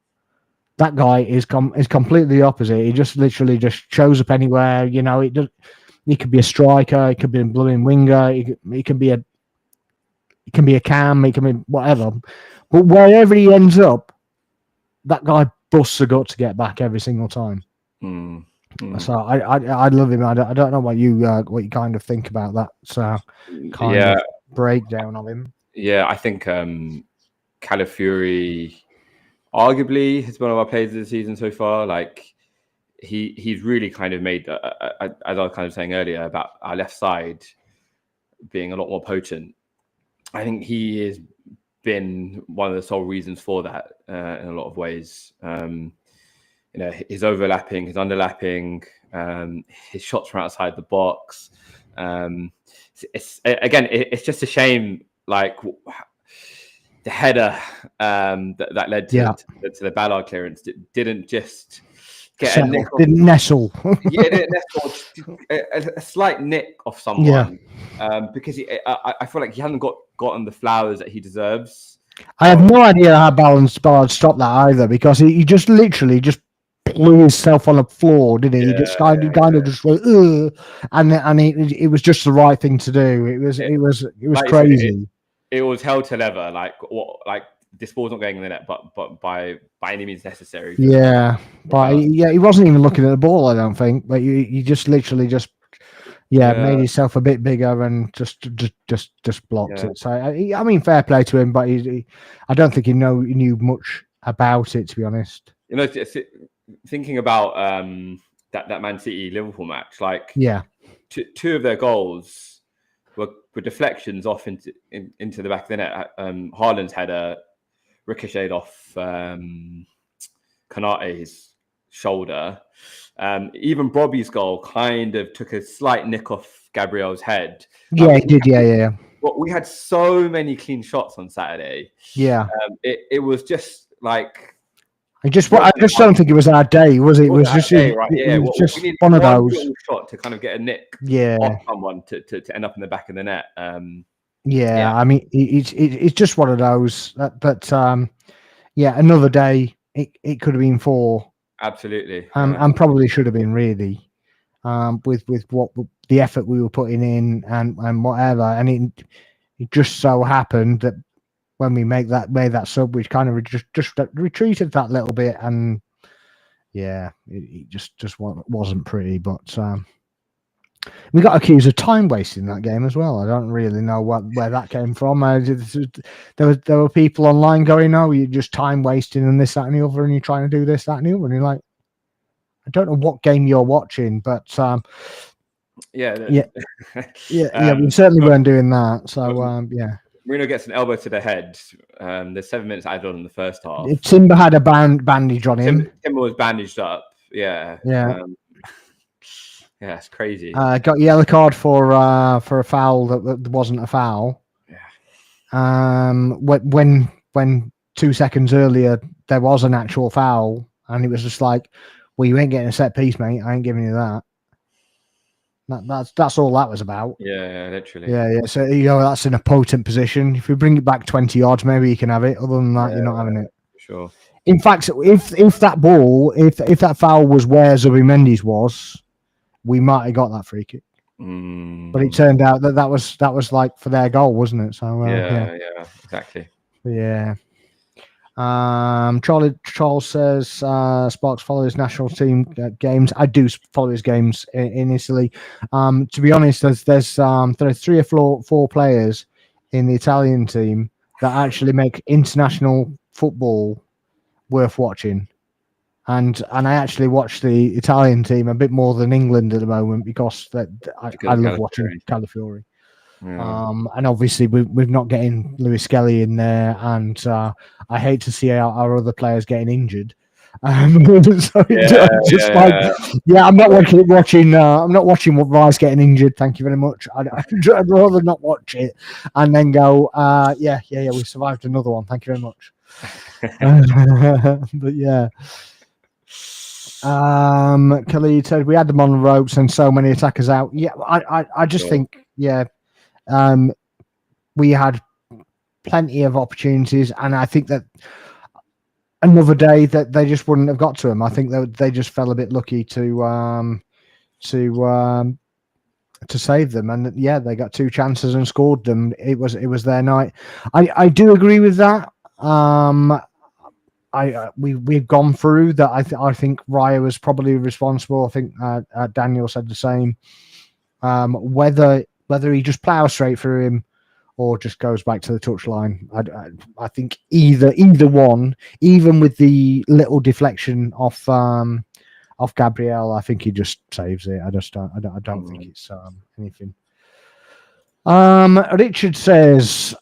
That guy is completely the opposite. He just literally just shows up anywhere. He could be a striker. He could be a blooming winger. He can be a cam. He can be whatever. But wherever he ends up, that guy busts a gut to get back every single time. So I love him. I don't know what you kind of think about that kind of breakdown of him. Yeah, I think Calafiori arguably is one of our players of the season so far. Like he's really kind of made, as I was kind of saying earlier about our left side being a lot more potent. I think he is been one of the sole reasons for that in a lot of ways. His overlapping, his underlapping, his shots from outside the box. It's just a shame, like the header that led to the Ballard clearance didn't just get a nick. Didn't nestle. Didn't nestle. A slight nick off someone. Because I feel like he hadn't gotten the flowers that he deserves. I have no idea how Ballard stopped that either, because he just literally just blew himself on the floor, didn't he? He just kind of just went, ugh, and it was just the right thing to do. It was like crazy. It was hell to leather. Like this ball's not going in the net, but by any means necessary. But he wasn't even looking at the ball, I don't think. But he just literally made himself a bit bigger and just blocked it. So I mean, fair play to him, but I don't think he knew much about it, to be honest. Thinking about that Man City Liverpool match, like two of their goals were deflections off into the back of the net. Haaland's header ricocheted off Konate's shoulder. Even Bobby's goal kind of took a slight nick off Gabriel's head. He did. Yeah. Well, we had so many clean shots on Saturday. Yeah. It was just like. I just don't think it was our day, was it? It was just right? Yeah, it was just one of those shot to kind of get a nick off someone to end up in the back of the net. I mean, it's just one of those. But another day it could have been 4. Absolutely, and probably should have been, really, with what the effort we were putting in and whatever. And it just so happened that when we made that sub, we kind of just retreated that little bit, and it just wasn't pretty. But we got accused of time wasting that game as well. I don't really know where that came from. There were people online going, "Oh, you're just time wasting and this, that, and the other, and you're trying to do this, that, and the other." And you're like, I don't know what game you're watching, but we certainly weren't doing that. So Marino gets an elbow to the head. There's 7 minutes added on in the first half. Timber had a bandage on him. Timber was bandaged up. Yeah. It's crazy. Got yellow card for a foul that wasn't a foul. Yeah. When 2 seconds earlier there was an actual foul, and it was just like, well, you ain't getting a set piece, mate. I ain't giving you that. That's all that was about. Yeah, literally. Yeah. So that's in a potent position. If we bring it back 20 yards, maybe you can have it. Other than that, you're not having it. Sure. In fact, if that ball, if that foul was where Zubimendi's was, we might have got that free kick. But it turned out that was like for their goal, wasn't it? So exactly. Yeah. Charles says Sparks follow his national team games. I do follow his games in Italy. To be honest, there are 3 or 4 players in the Italian team that actually make international football worth watching. And I actually watch the Italian team a bit more than England at the moment, because I love watching Calafiori. Yeah. And obviously we're not getting Lewis Skelly in there, and I hate to see our other players getting injured. I'm not watching what Rice getting injured. Thank you very much. I'd rather not watch it and then go, we survived another one. Thank you very much. But yeah. Khalid said we had them on the ropes and so many attackers out. Yeah, I just think we had plenty of opportunities, and I think that another day that they just wouldn't have got to them. I think that they just fell a bit lucky to save them, and they got 2 chances and scored them. It was their night. I do agree with that. We've gone through that. I think Raya was probably responsible. I think Daniel said the same. Whether he just plows straight through him or just goes back to the touchline, I think either one, even with the little deflection off Gabriel, I think he just saves it. I don't think it's anything Richard says,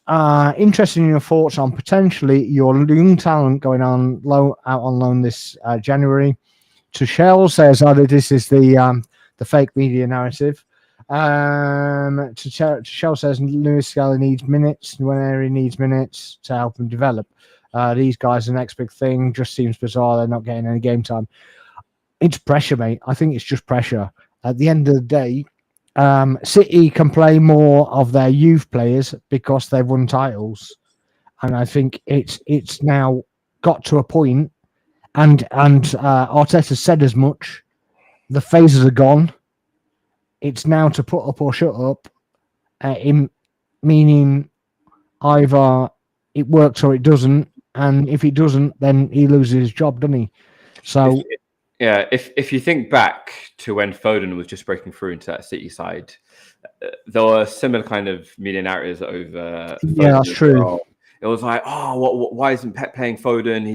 interested in your thoughts on potentially your young talent going on loan out on loan this January. Tuchel says, this is the fake media narrative. Tuchel says Lewis Skelly needs minutes when he needs minutes to help him develop. These guys are the next big thing. Just seems bizarre they're not getting any game time. It's pressure, mate. I think it's just pressure. At the end of the day, City can play more of their youth players because they've won titles, and I think it's now got to a point, and Arteta said as much. The phases are gone. It's now to put up or shut up, meaning either it works or it doesn't, and if it doesn't, then he loses his job, doesn't he? So. If you think back to when Foden was just breaking through into that City side, there were similar kind of media narratives over. Yeah, that's true. Well. It was like, why isn't Pep paying Foden?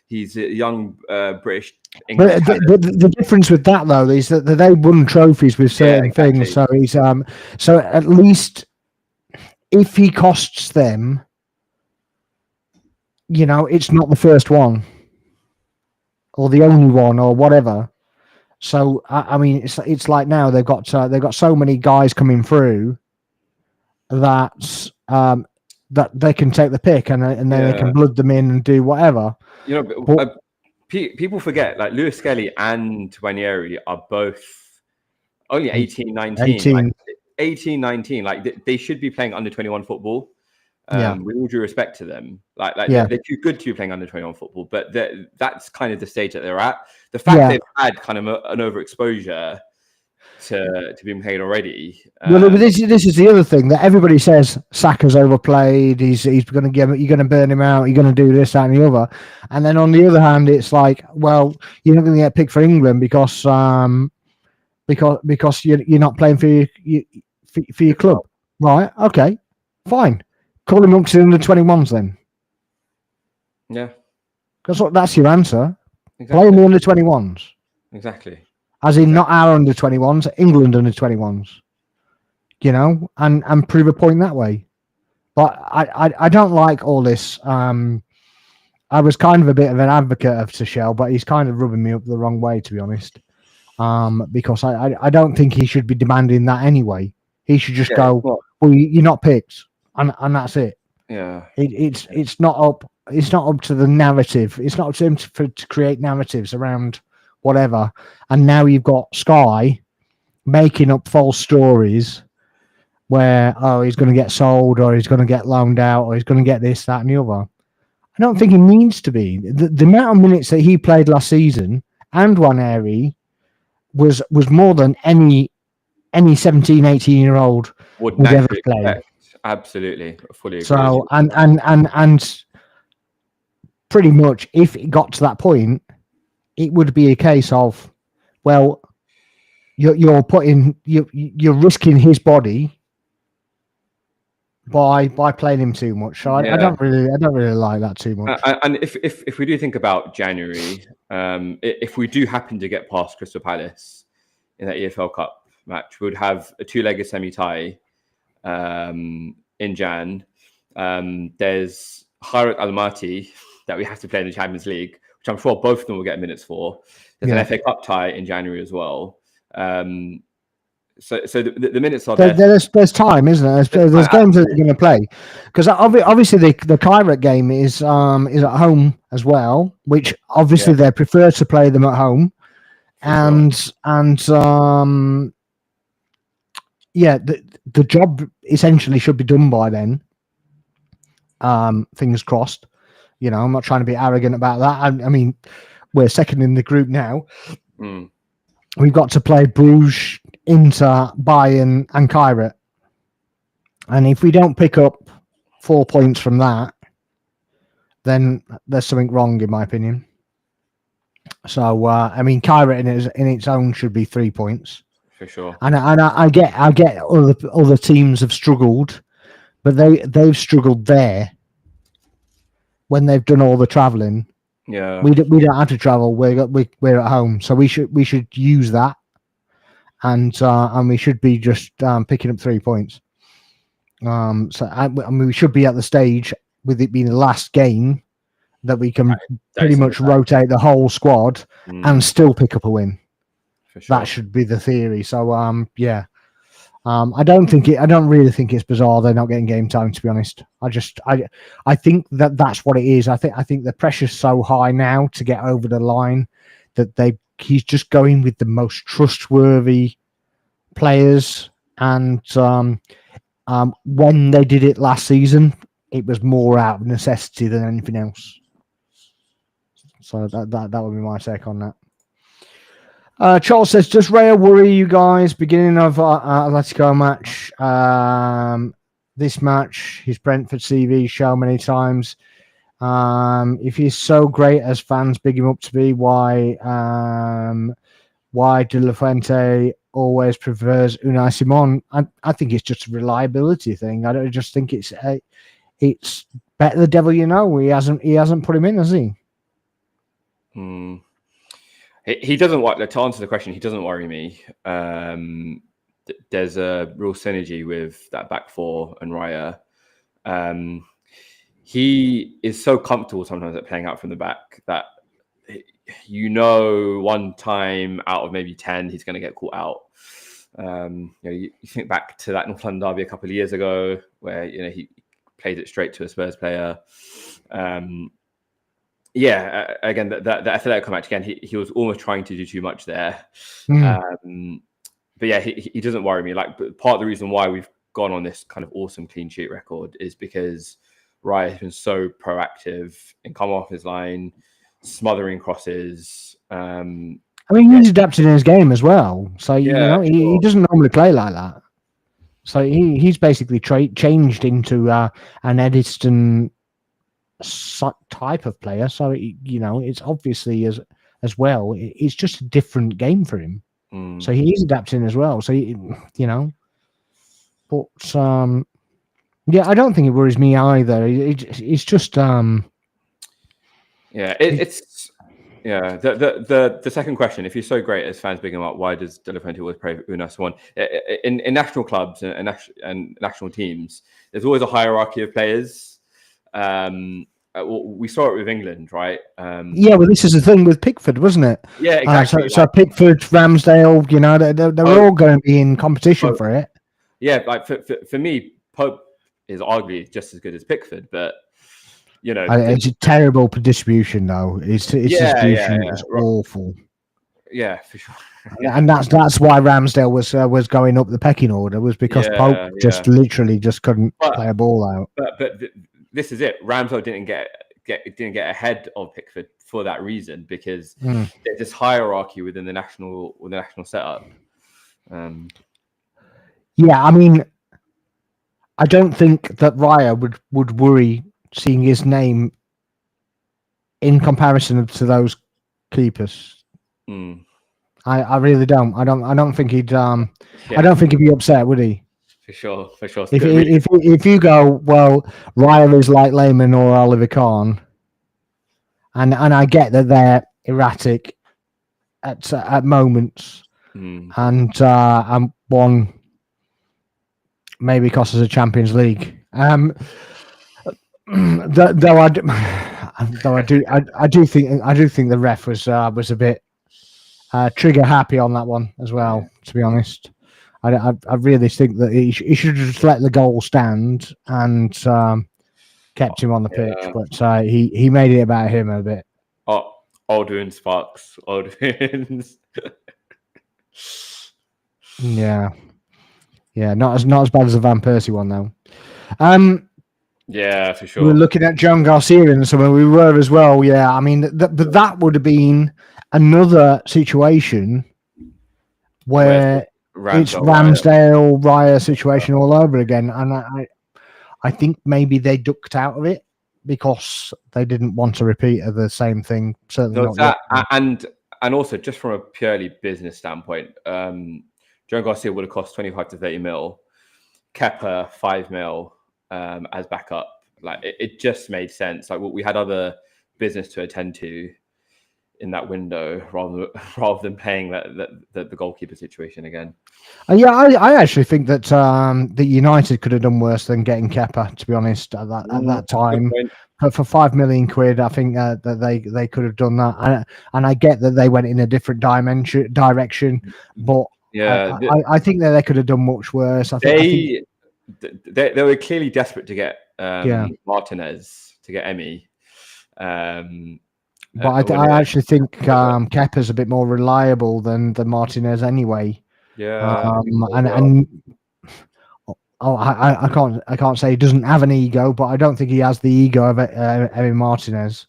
He's a young British English. But the difference with that though is that they won trophies with certain things. So he's so at least if he costs them, it's not the first one. Or the only one, or whatever. So I mean, it's like now they've got so many guys coming through that that they can take the pick and then they can blood them in and do whatever. People forget like Lewis Skelly and Ranieri are both only 18, 19. 18, 19. Like they should be playing under 21 football. With all due respect to them, they're too good to be playing under 21 football, but that's kind of the stage that they're at. The fact they've had kind of an overexposure to being played already. Well, this is the other thing that everybody says Saka's overplayed. He's going to you're going to burn him out. You're going to do this, that, and the other. And then on the other hand, it's like, well, you're not going to get picked for England because you're not playing for your club, right? Okay, fine. Call him up to the under 21s then. Yeah. Because that's your answer. Exactly. Play in the under 21s. Exactly. As in not our under 21s, England under 21s. And prove a point that way. But I don't like all this. I was kind of a bit of an advocate of Tuchel, but he's kind of rubbing me up the wrong way, to be honest. Because I don't think he should be demanding that anyway. He should just go, well, you're not picked. And that's it. Yeah. It's not up. It's not up to the narrative. It's not up to him to create narratives around whatever. And now you've got Sky making up false stories where he's going to get sold or he's going to get loaned out or he's going to get this, that, and the other. I don't think he needs to be. The amount of minutes that he played last season and Ranieri was more than any 17, 18-year-old would ever play. Absolutely, fully agree. So and pretty much, if it got to that point, it would be a case of, well, you're risking his body by playing him too much. So I don't really like that too much. And if we do think about January, if we do happen to get past Crystal Palace in that EFL Cup match, we would have a two-legged semi-tie. In Jan, there's Khairat Almaty that we have to play in the Champions League, which I'm sure both of them will get minutes for. There's an FA Cup tie in January as well. So the minutes are there. There's time, isn't there? There's games that they're going to play, because obviously the Khairat game is at home as well, which obviously they prefer to play them at home, the job essentially should be done by then. Fingers crossed. I'm not trying to be arrogant about that. I mean, we're second in the group now. We've got to play Bruges, Inter, Bayern, and Khairat. And if we don't pick up 4 points from that, then there's something wrong, in my opinion. So, I mean, Khairat in its own should be 3 points. For sure. And I get other teams have struggled, but they've struggled there when they've done all the travelling. Yeah, we don't have to travel. We're at home, so we should use that, and we should be just picking up 3 points. So I mean, we should be at the stage with it being the last game that we can pretty much rotate the whole squad and still pick up a win. For sure. That should be the theory. So yeah. I don't really think it's bizarre they're not getting game time, to be honest. I think that's what it is. I think the pressure's so high now to get over the line that he's just going with the most trustworthy players. And when they did it last season, it was more out of necessity than anything else. So that would be my take on that. Charles says, does Raya worry you guys? Beginning of Atletico match. This match, his Brentford CV show many times. If he's so great as fans big him up to be, why De La Fuente always prefers Unai Simon? I think it's just a reliability thing. I don't just think it's better the devil you know. He hasn't put him in, has he? He doesn't worry. To answer the question, he doesn't worry me. There's a real synergy with that back four and Raya. He is so comfortable sometimes at playing out from the back that one time out of maybe 10 he's going to get caught out. You think back to that North London derby a couple of years ago where he played it straight to a Spurs player. Again, that Atletico match again, he was almost trying to do too much there. But yeah, he doesn't worry me. Like, part of the reason why we've gone on this kind of awesome clean sheet record is because Raya has been so proactive in coming off his line, smothering crosses. I mean, he's adapted in his game as well. So he doesn't normally play like that. So he's basically changed into an Ediston type of player. So it's obviously as well. It's just a different game for him. So he's adapting as well. So but I don't think it worries me either. It's just The second question: if you're so great as fans big him up, why does De La Fuente always pray for Unai Simon? In national clubs and national teams, there's always a hierarchy of players. We saw it with England, right? Well, this is the thing with Pickford, wasn't it? Yeah, exactly. So Pickford, Ramsdale, they're all going to be in competition for it. Yeah, like for me, Pope is arguably just as good as Pickford, but it's a terrible distribution, though. His distribution is awful. Yeah, for sure. And that's why Ramsdale was going up the pecking order, was because Pope just literally just couldn't play a ball out. But this is it. Ramsdale didn't get ahead of Pickford for that reason, because there's this hierarchy within the national setup. I mean, I don't think that Raya would worry seeing his name in comparison to those keepers. I really don't. I don't think he'd. I don't think he'd be upset, would he? For sure. If you go, well, Raya is like Lehmann or Oliver Kahn, and I get that they're erratic at moments, and one maybe cost us a Champions League. Though I do think the ref was a bit trigger happy on that one as well. To be honest, I really think that he should have just let the goal stand and kept him on the pitch. But he made it about him a bit. Aldrin Sparks, Aldrin. Yeah, not as bad as the Van Persie one though. Yeah, for sure. We were looking at John Garcia in somewhere. We were as well. Yeah, I mean, that would have been another situation where it's Ramsdale Raya situation all over again, and I think maybe they ducked out of it because they didn't want to repeat of the same thing. Certainly not that, and also just from a purely business standpoint, John Garcia would have cost 25 to 30 mil, Kepa 5 mil as backup. Like it just made sense. Like we had other business to attend to. in that window rather than playing the goalkeeper situation again. Yeah, I actually think that that United could have done worse than getting Kepa. To be honest, at that time, for £5 million, I think that they could have done that. And I get that they went in a different direction, but yeah, I think that they could have done much worse. They were clearly desperate to get Yeah. Martinez, to get Emmy. But I actually think Kepa's a bit more reliable than Martinez anyway. Yeah, I can't say he doesn't have an ego, but I don't think he has the ego of Emmy Martinez.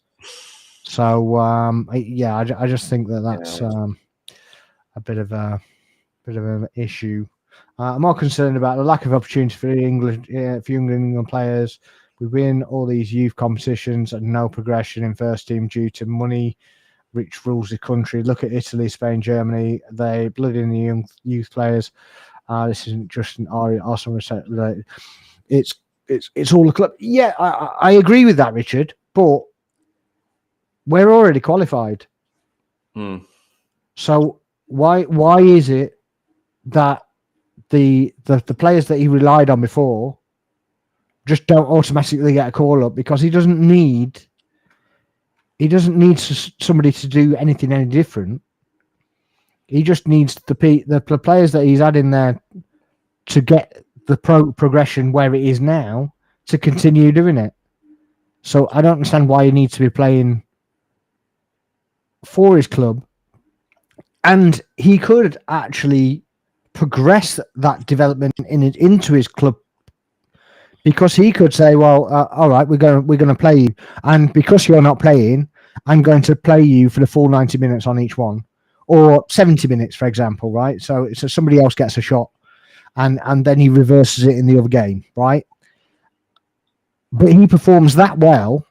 So yeah, I just think that's a bit of an issue. I'm more concerned about the lack of opportunity for England players. We win all these youth competitions and no progression in first team due to money, which rules the country. Look at Italy, Spain, Germany. They blood in the young youth players. This isn't just an Arsenal related. It's all the club. Yeah, I agree with that, Richard. But we're already qualified. So why is it that the players that he relied on before just don't automatically get a call up? Because he doesn't need somebody to do anything any different. He just needs the players that he's had in there to get the progression where it is now to continue doing it. So I don't understand why he needs to be playing for his club, and he could actually progress that development into his club, because he could say, well, all right, we're going to play you, and because you're not playing, I'm going to play you for the full 90 minutes on each one, or 70 minutes, for example, right? So somebody else gets a shot, and then he reverses it in the other game, right? But he performs that well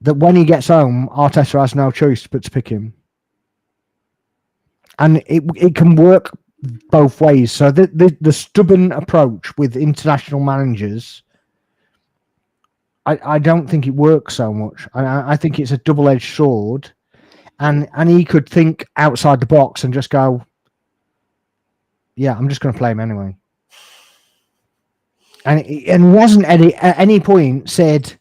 that when he gets home, Arteta has no choice but to pick him. And it can work both ways. So the stubborn approach with international managers, I don't think it works so much. I think it's a double-edged sword, and he could think outside the box and just go, yeah, I'm just going to play him anyway. And he wasn't at any point said,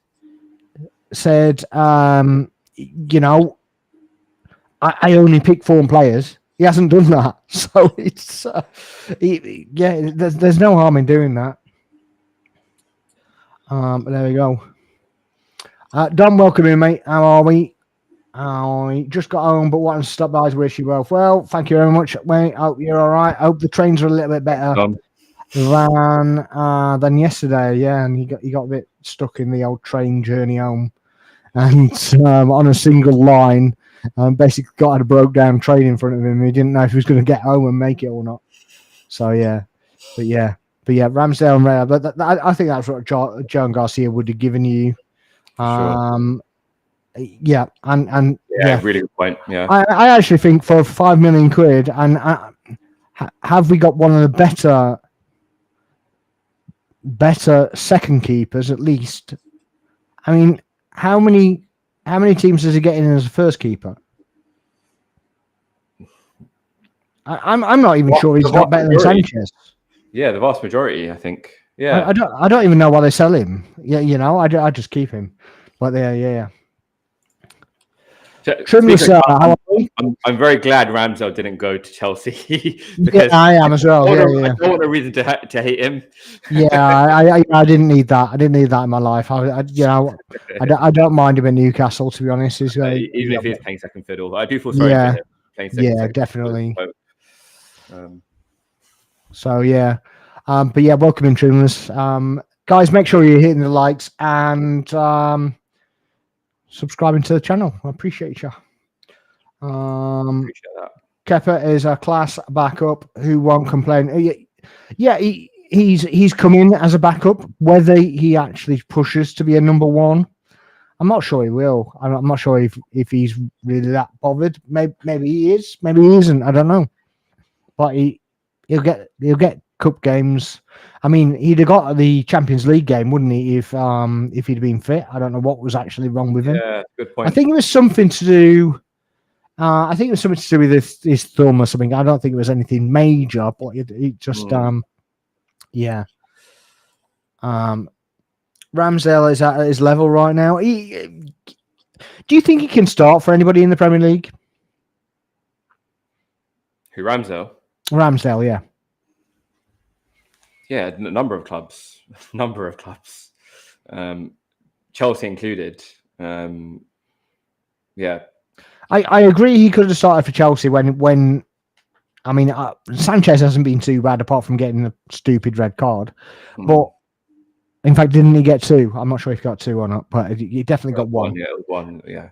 you know, I only pick form players. He hasn't done that, so it's there's no harm in doing that. But there we go. Don, welcome in, mate. How are we? I just got home, but wanted to stop by to wish you well. Well, thank you very much, mate. Hope you're all right. Hope the trains are a little bit better than yesterday. Yeah, and he got a bit stuck in the old train journey home, and on a single line. Basically got a broke down train in front of him. He didn't know if he was going to get home and make it or not. So yeah, but yeah, Ramsdale and Ray. But I think that's what John Garcia would have given you. Sure. Yeah, and yeah, really good point. Yeah, I actually think for £5 million, and have we got one of the better second keepers at least? I mean, how many teams does he get in as a first keeper? I'm not even sure he's not better than Sanchez. Yeah, the vast majority, I think. Yeah, I don't even know why they sell him. Yeah, you know, I just keep him. But yeah. I'm very glad Ramsdale didn't go to Chelsea because I am as well. I don't want a reason to hate him. Yeah, I didn't need that. I didn't need that in my life. I don't mind him in Newcastle, to be honest. Even if he's playing second fiddle, I do feel sorry for him. Yeah, definitely. So yeah, but yeah, welcome in, Trimless. Guys, make sure you're hitting the likes and subscribing to the channel. I appreciate you. Appreciate that. Kepa is a class backup who won't complain. Yeah, he's come in as a backup. Whether he actually pushes to be a number one, I'm not sure he will. I'm not sure if he's really that bothered. Maybe he is. Maybe he isn't. I don't know. But he'll get cup games. I mean, he'd have got the Champions League game, wouldn't he? If he'd been fit. I don't know what was actually wrong with him. Yeah, good point. I think it was something to do. I think it was something to do with his thumb or something. I don't think it was anything major, but it just yeah. Ramsdale is at his level right now. Do you think he can start for anybody in the Premier League? Who, Ramsdale? Ramsdale, yeah. Yeah, a number of clubs. Chelsea included. Yeah. I agree he could have started for Chelsea when I mean, Sanchez hasn't been too bad apart from getting a stupid red card. But in fact, didn't he get 2? I'm not sure if he got 2 or not, but he definitely got 1. Yeah, it was 1. Yeah.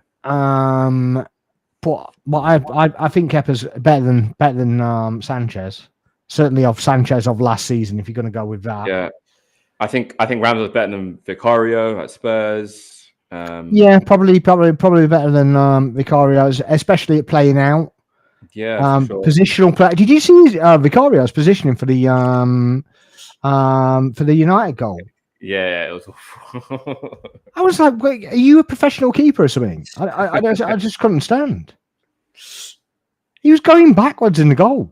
But I think Kepa's better than Sanchez. Certainly of Sanchez of last season, if you're going to go with that. Yeah, I think Ramsdale's better than Vicario at Spurs. Yeah, probably better than Vicario, especially at playing out. Yeah, for sure. Positional play. Did you see Vicario's positioning for the United goal? Yeah, it was awful. I was like, wait, are you a professional keeper or something? I just couldn't stand. He was going backwards in the goal.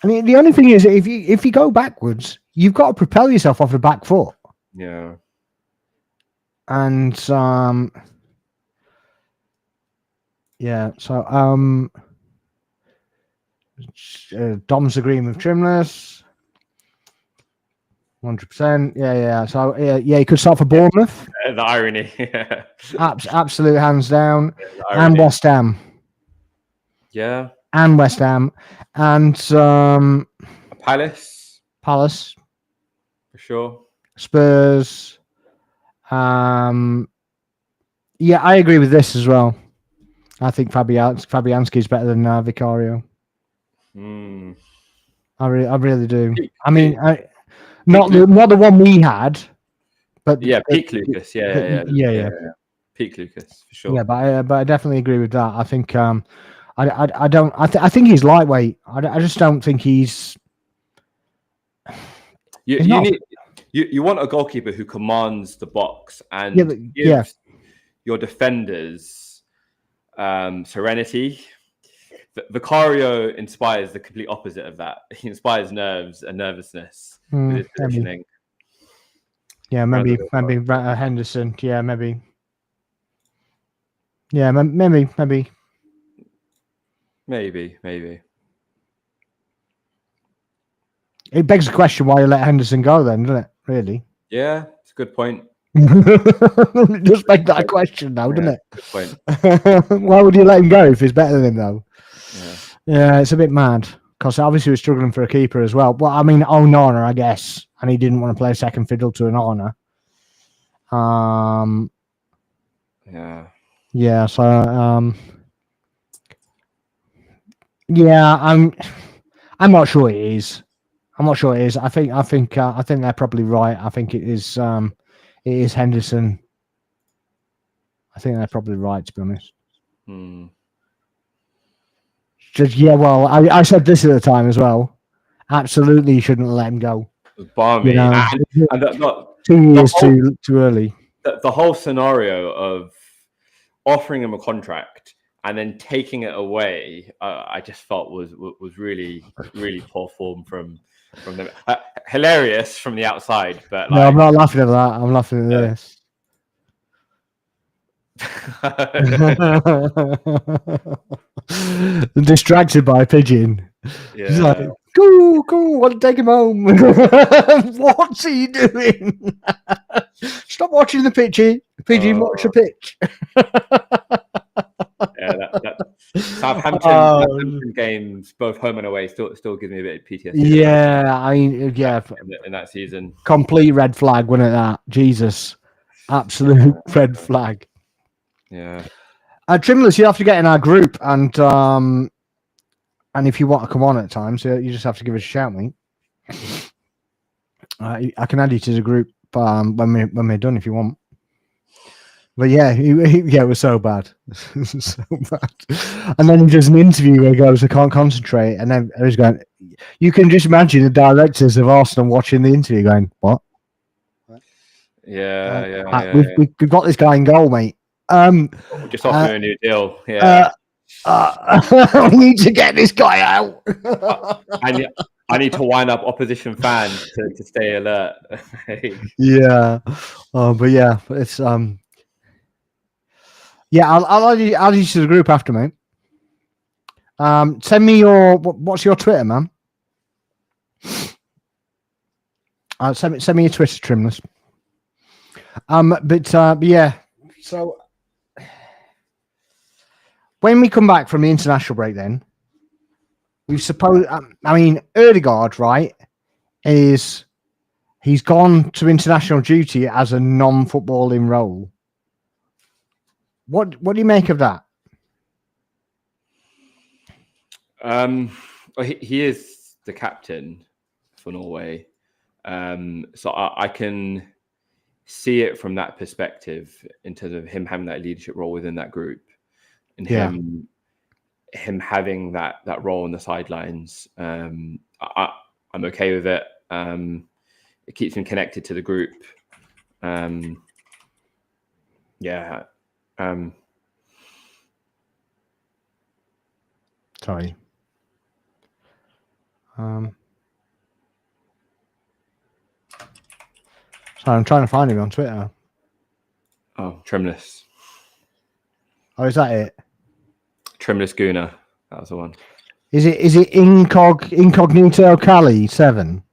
I mean, the only thing is, if you go backwards, you've got to propel yourself off the back foot. Yeah. And yeah, so Dom's agreeing with Trimless. 100%. Yeah. So yeah, he could start for Bournemouth. The irony. Yeah. Absolute hands down. Yeah, and West Ham. Yeah. And West Ham. And Palace. For sure. Spurs. Yeah, I agree with this as well. I think Fabianski is better than Vicario. I really do. I mean, not the one we had, but yeah, peak Lucas. Yeah. Peak Lucas for sure. Yeah, but I definitely agree with that. I think I think he's lightweight. I just don't think he's. You want a goalkeeper who commands the box and gives your defenders serenity. Vicario inspires the complete opposite of that. He inspires nerves and nervousness with his positioning. Yeah, maybe Henderson. Yeah, maybe. Yeah, maybe. It begs the question why you let Henderson go then, doesn't it? Really? Yeah, it's a good point. Just make that question now, doesn't it? Good point. Why would you let him go if he's better than him, though? Yeah, it's a bit mad because obviously we're struggling for a keeper as well. Well, I mean, Onana, I guess, and he didn't want to play second fiddle to Onana. Yeah. So, yeah, I'm not sure it is. I think they're probably right. I think it is Henderson. I think they're probably right, to be honest. Just, yeah, well, I said this at the time as well. Absolutely, you shouldn't let him go. Balmy. 2 years too early. The whole scenario of offering him a contract and then taking it away, I just felt was really, really poor form from them. Hilarious from the outside, but no, I'm not laughing at that. I'm laughing at this. Distracted by a pigeon. Yeah. He's like, go, want to take him home. What's he doing? Stop watching the pigeon. Watch the pitch. Yeah, Southampton games, both home and away, still gives me a bit of PTSD. Yeah, I mean, yeah. In that season, complete red flag, wasn't it? That Jesus, absolute red flag. Yeah. Trimless, you have to get in our group, and if you want to come on at times, you just have to give us a shout, mate. I can add you to the group when we're done if you want. But yeah, it was so bad. So bad. And then he does an interview where he goes, I can't concentrate. And then he's going, you can just imagine the directors of Arsenal watching the interview, going, "What? Yeah. We've got this guy in goal, mate. We just offered him a new deal. Yeah. We need to get this guy out. I need to wind up opposition fans to stay alert. Yeah, but yeah, it's yeah. I'll add you to the group after, mate. Send me your what's your Twitter, man? Send me your Twitter, Trimless. But yeah. So when we come back from the international break, then we suppose. I mean, Ødegaard, right? He's gone to international duty as a non-footballing role. What do you make of that? He is the captain for Norway, so I can see it from that perspective in terms of him having that leadership role within that group, and him having that role on the sidelines. I'm okay with it. It keeps him connected to the group. Sorry. Sorry, I'm trying to find him on Twitter. Oh, Trimless. Oh, is that it? Trimless Guna. That was the one. Is it Incognito Cali 7?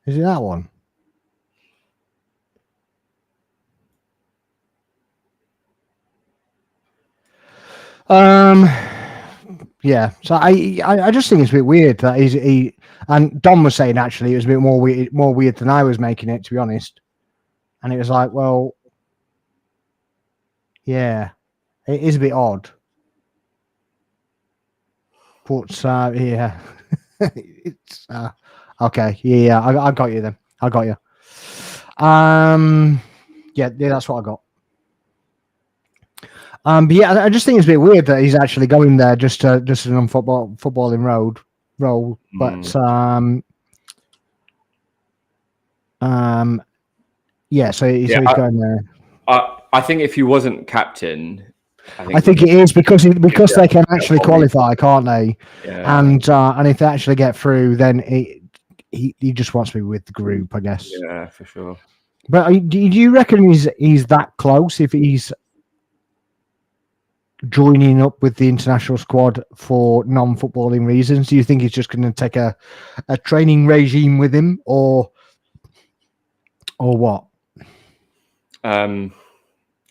Is it that one? Yeah. So I just think it's a bit weird that he and Don was saying actually it was a bit more weird than I was making it, to be honest. And it was like, well, yeah, it is a bit odd. But yeah, it's okay. Yeah, I got you then. I got you. Yeah, that's what I got. But yeah, I just think it's a bit weird that he's actually going there just an footballing role. But yeah, so he's going there. I think if he wasn't captain, I think it is because they can actually qualify, can't they? Yeah. And if they actually get through, then he just wants to be with the group, I guess. Yeah, for sure. But do you reckon he's that close if he's joining up with the international squad for non-footballing reasons? Do you think he's just going to take a training regime with him, or what?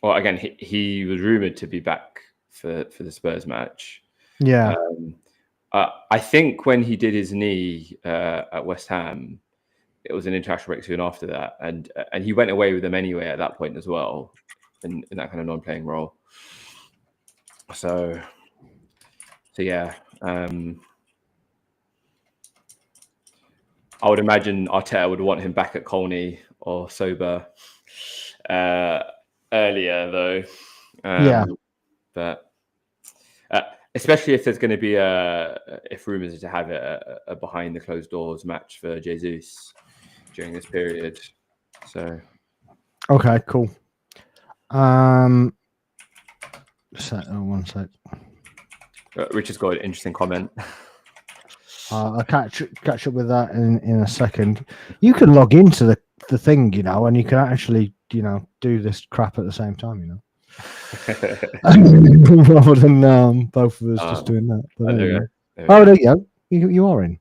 Well, again, he was rumored to be back for the Spurs match. Yeah. I think when he did his knee at West Ham, it was an international break soon after that, and he went away with them anyway at that point as well, in that kind of non-playing role. So yeah. I would imagine Arteta would want him back at Colney or sober earlier, though. Yeah. But especially if there's going to be if rumours are to have a behind the closed doors match for Jesus during this period. So. Okay, cool. One sec. Richard's got an interesting comment. I'll catch up with that in a second. You can log into the thing, and you can actually, do this crap at the same time, rather than both of us just doing that. But there you go. You are in.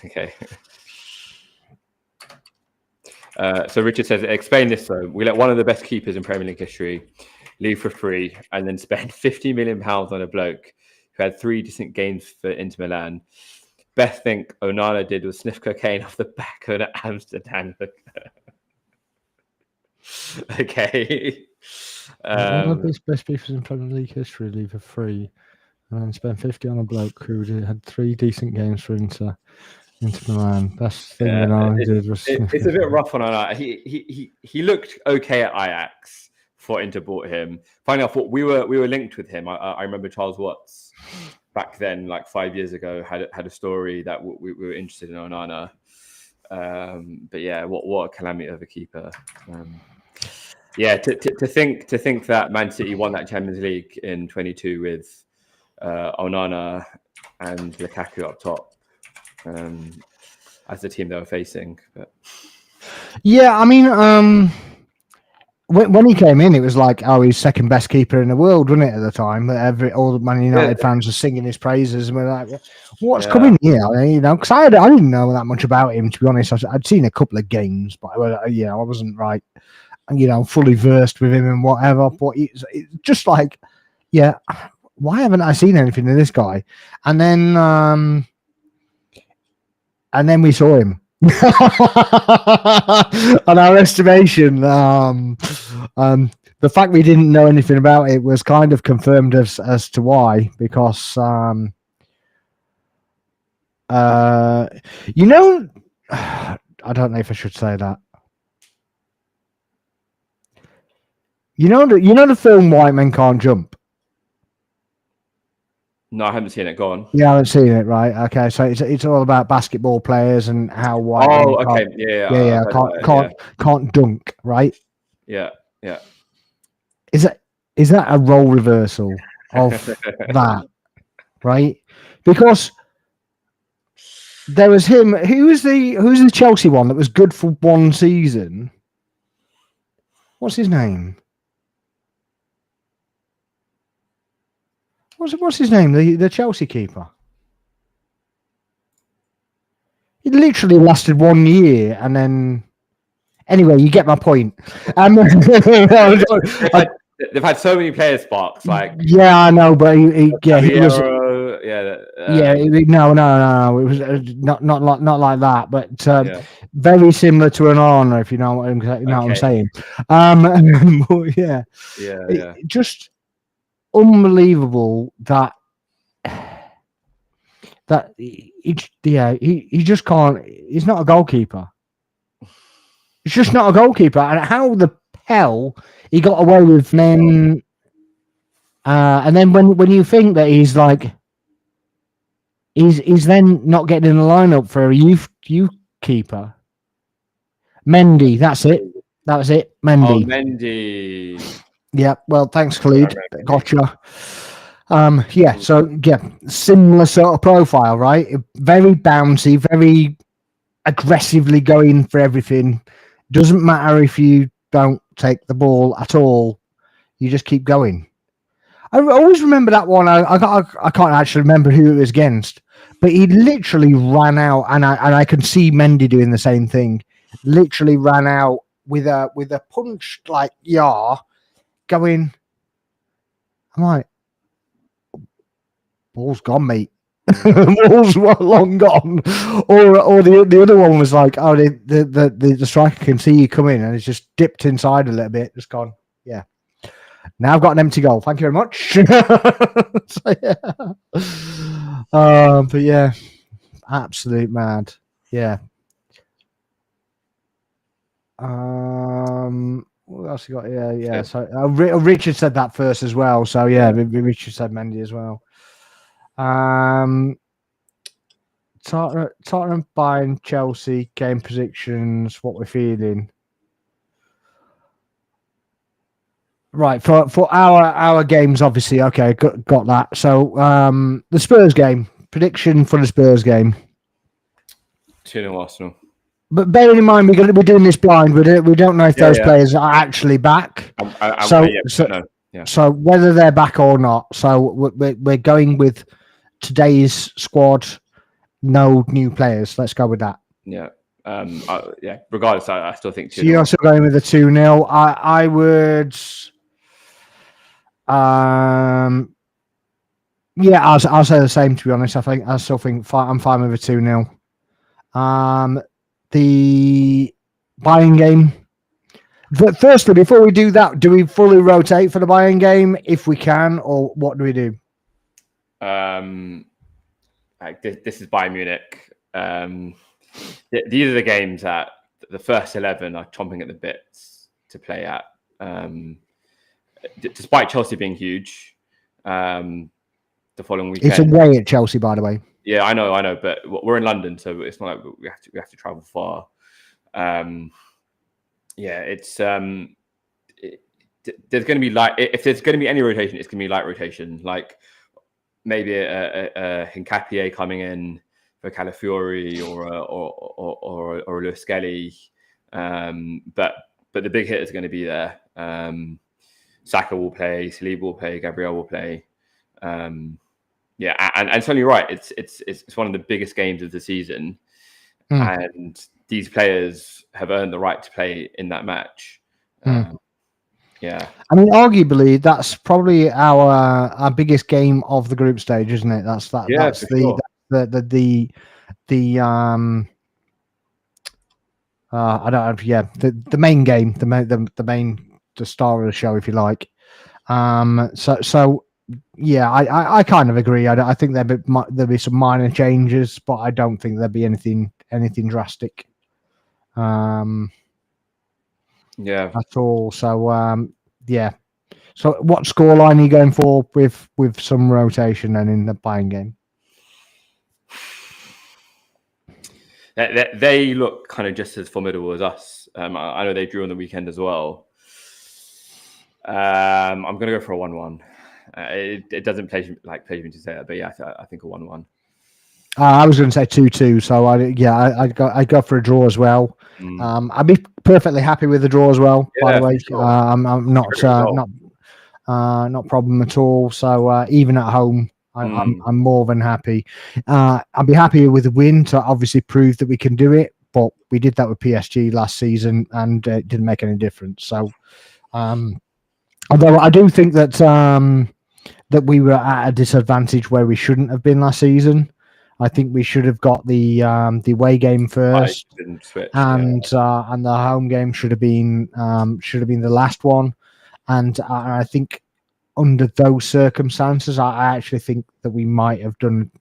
Okay. So Richard says, explain this though. We let one of the best keepers in Premier League history leave for free and then spend £50 million on a bloke who had 3 decent games for Inter Milan. Best thing Onana did was sniff cocaine off the back of an Amsterdam. Okay. One of the best people in Premier League history leave for free and then spend 50 on a bloke who had 3 decent games for Inter Milan. Best thing Onana did was it's a bit rough on Onana. He looked okay at Ajax before Inter bought him. Finally, I thought we were linked with him. I remember Charles Watts back then, like 5 years ago, had a story that we were interested in Onana. But yeah, what a calamity of a keeper. Yeah, to think that Man City won that Champions League in 22 with Onana and Lukaku up top as the team they were facing. But Yeah, I mean, when he came in, it was like, oh, he's second best keeper in the world, wasn't it, at the time? All the Man United fans were singing his praises, and we're like, what's coming here? You know, because I didn't know that much about him, to be honest. I'd seen a couple of games, but I wasn't fully versed with him and whatever. But it's just like, yeah, why haven't I seen anything of this guy? And then we saw him. On our estimation, the fact we didn't know anything about it was kind of confirmed as to why, because I don't know if I should say that. You know the film White Men Can't Jump? No, I haven't seen it. Go on. Yeah, I haven't seen it. Right. Okay. So it's all about basketball players and how white men can't dunk. Right. Yeah. Is that a role reversal of that? Right. Because there was him. Who's the Chelsea one that was good for one season? What's his name? What's his name? The Chelsea keeper. It literally lasted 1 year, and then anyway, you get my point. They've had so many player sparks. Like I know, but he was. No. It was not like that, but very similar to an honor, if you know what I'm saying. Just unbelievable that he just can't. He's not a goalkeeper. He's just not a goalkeeper. And how the hell he got away with men? And then when you think that he's like, he's then not getting in the lineup for a youth keeper. Mendy, that's it. That was it. Mendy. Oh, Mendy. Yeah. Well, thanks, Khalid. Gotcha. Similar sort of profile, right? Very bouncy, very aggressively going for everything. Doesn't matter if you don't take the ball at all. You just keep going. I always remember that one. I can't actually remember who it was against, but he literally ran out, and I can see Mendy doing the same thing. Literally ran out with a punch like going. I'm like, ball's gone, mate. Ball's long gone. Or the other one was like, oh, the striker can see you coming, and it's just dipped inside a little bit, just gone. Yeah. Now I've got an empty goal. Thank you very much. But yeah, absolute mad. Yeah. What else you got? Yeah. So Richard said that first as well. So yeah, Richard said Mendy as well. Tottenham, Bayern, Chelsea game predictions. What we're feeling. Right, for our games, obviously. Okay, got that. So the Spurs game prediction for the Spurs game. 2-0 Arsenal. But bearing in mind we're doing this blind, we don't know if those players are actually back. So whether they're back or not, so we're going with today's squad, no new players. Let's go with that. Yeah. Regardless, I still think 2-0. So you're also going with a 2-0. I would. I'll say the same. To be honest, I still think I'm fine with a 2-0. The Bayern game. Firstly, before we do that, do we fully rotate for the Bayern game if we can, or what do we do? This is Bayern Munich. These are the games that the first 11 are chomping at the bits to play at. Despite Chelsea being huge, the following It's weekend. away at Chelsea, by the way. Yeah, I know, but we're in London, so it's not like we have to travel far. It's there's going to be if there's going to be any rotation, it's going to be light rotation, like maybe a Hincapié coming in for Calafiori or a Lewis Skelly, but the big hitters are going to be there. Saka will play, Saliba will play, Gabriel will play. And certainly right. It's one of the biggest games of the season, and these players have earned the right to play in that match. I mean, arguably, that's probably our biggest game of the group stage, isn't it? That's the main game, the star of the show, if you like. I kind of agree. I think there'll be some minor changes, but I don't think there'll be anything drastic. At all. So So what scoreline are you going for with some rotation then in the Bayern game? They look kind of just as formidable as us. I know they drew on the weekend as well. I'm going to go for a 1-1. It doesn't pleasure me to say that, but yeah, I think a 1-1. I was going to say 2-2, so I'd go for a draw as well. I'd be perfectly happy with the draw as well. By the way, sure. I'm not problem at all. So even at home, I'm more than happy. I'd be happy with a win to obviously prove that we can do it. But we did that with PSG last season, and it didn't make any difference. So, although I do think that that we were at a disadvantage where we shouldn't have been last season. I think we should have got the away game first, and the home game should have been the last one. And I think under those circumstances, I actually think that we might have done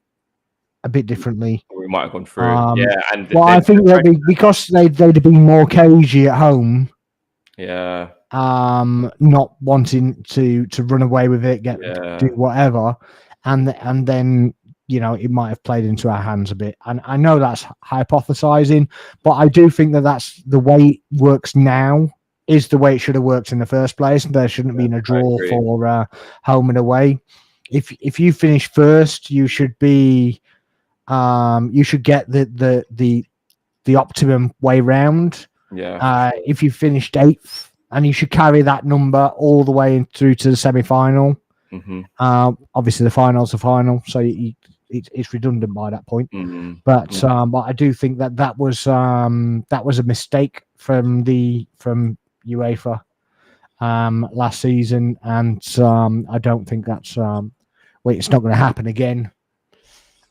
a bit differently. We might have gone through, And I think that because they'd have been more cagey at home. Yeah. Not wanting to run away with it, do whatever, and then it might have played into our hands a bit. And I know that's hypothesizing, but I do think that that's the way it works now. Is the way it should have worked in the first place. There shouldn't have been a draw for home and away. If you finish first, you should be you should get the optimum way round. Yeah. If you finished 8th, and you should carry that number all the way through to the semi-final. Obviously, the final's the final, so it's redundant by that point. But I do think that was a mistake from UEFA last season, and I don't think that's it's not going to happen again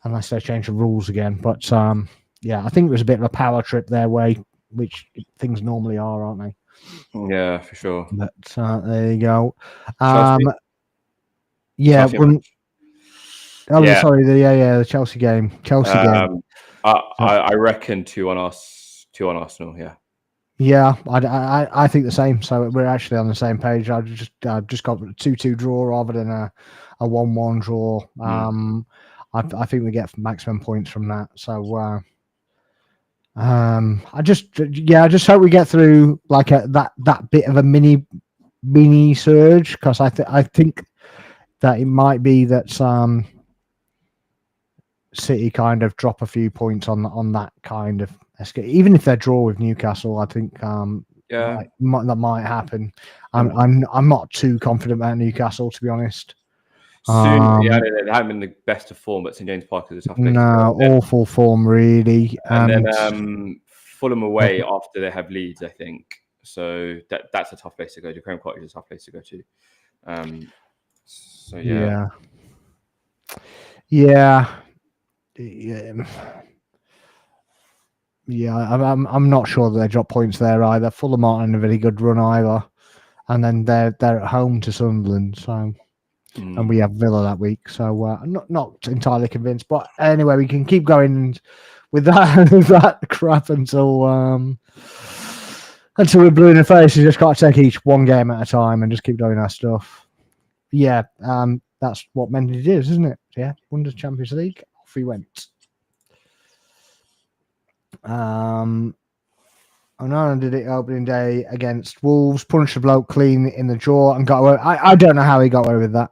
unless they change the rules again. But I think it was a bit of a power trip their way, which things normally are, aren't they? Yeah, for sure. But there you go. Chelsea sorry. The Chelsea game. I reckon 2-1 Arsenal. Yeah. Yeah, I think the same. So we're actually on the same page. I just got a 2-2 draw rather than a 1-1 draw. I think we get maximum points from that. So I just hope we get through like that bit of a mini surge, because I think that it might be that City kind of drop a few points on that kind of escape. Even if they draw with Newcastle, I think that might happen. I'm not too confident about Newcastle, to be honest. Soon, they haven't been the best of form, but St James Park is a tough place. No, awful form, really. And then Fulham away after they have Leeds, I think. So that's a tough place to go to. Craven Cottage is a tough place to go to. I'm not sure that they drop points there either. Fulham aren't in a very good run either, and then they're at home to Sunderland, so. And we have Villa that week, so I'm not entirely convinced. But anyway, we can keep going with that crap until we're blue in the face. You just got to take each one game at a time and just keep doing our stuff. Yeah, that's what Mendy did, isn't it? Yeah, won the Champions League. Off he went. Onana did it opening day against Wolves, punched the bloke clean in the jaw and got away. I don't know how he got away with that.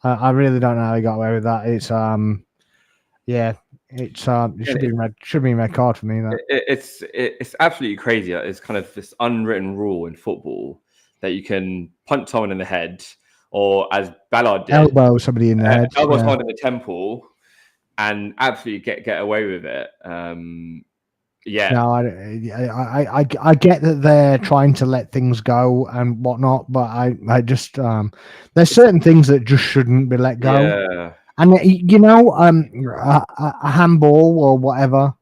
I really don't know how he got away with that. It's it should be a red card for me. That it's absolutely crazy. It's kind of this unwritten rule in football that you can punch someone in the head, or as Ballard did, elbow somebody in the head, elbow someone in the temple, and absolutely get away with it. No, I get that they're trying to let things go and whatnot, but I just there's certain things that just shouldn't be let go. Yeah. And a handball or whatever,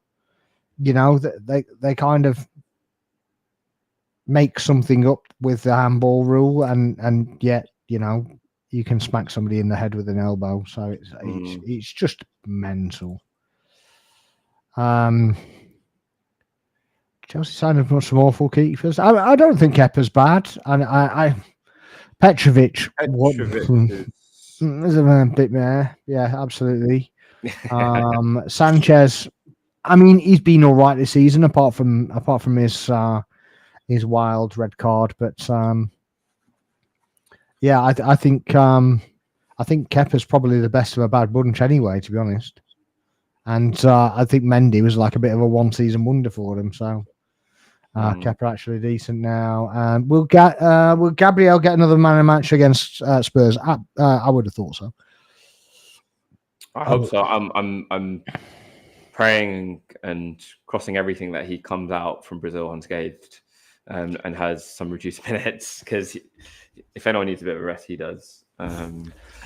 they kind of make something up with the handball rule, and yet you can smack somebody in the head with an elbow. So it's just mental. Chelsea signed up for some awful keepers. I don't think Kepa's bad, and Petrovic is a bit there. Yeah, absolutely. Sanchez, I mean, he's been all right this season, apart from his wild red card. But yeah, I think Kepa's probably the best of a bad bunch anyway, to be honest. And I think Mendy was like a bit of a one-season wonder for them. So Kepa actually decent now. Will Gabriel get another man of match against Spurs? I would have thought so. I hope so. I'm praying and crossing everything that he comes out from Brazil unscathed and has some reduced minutes, because if anyone needs a bit of a rest, he does.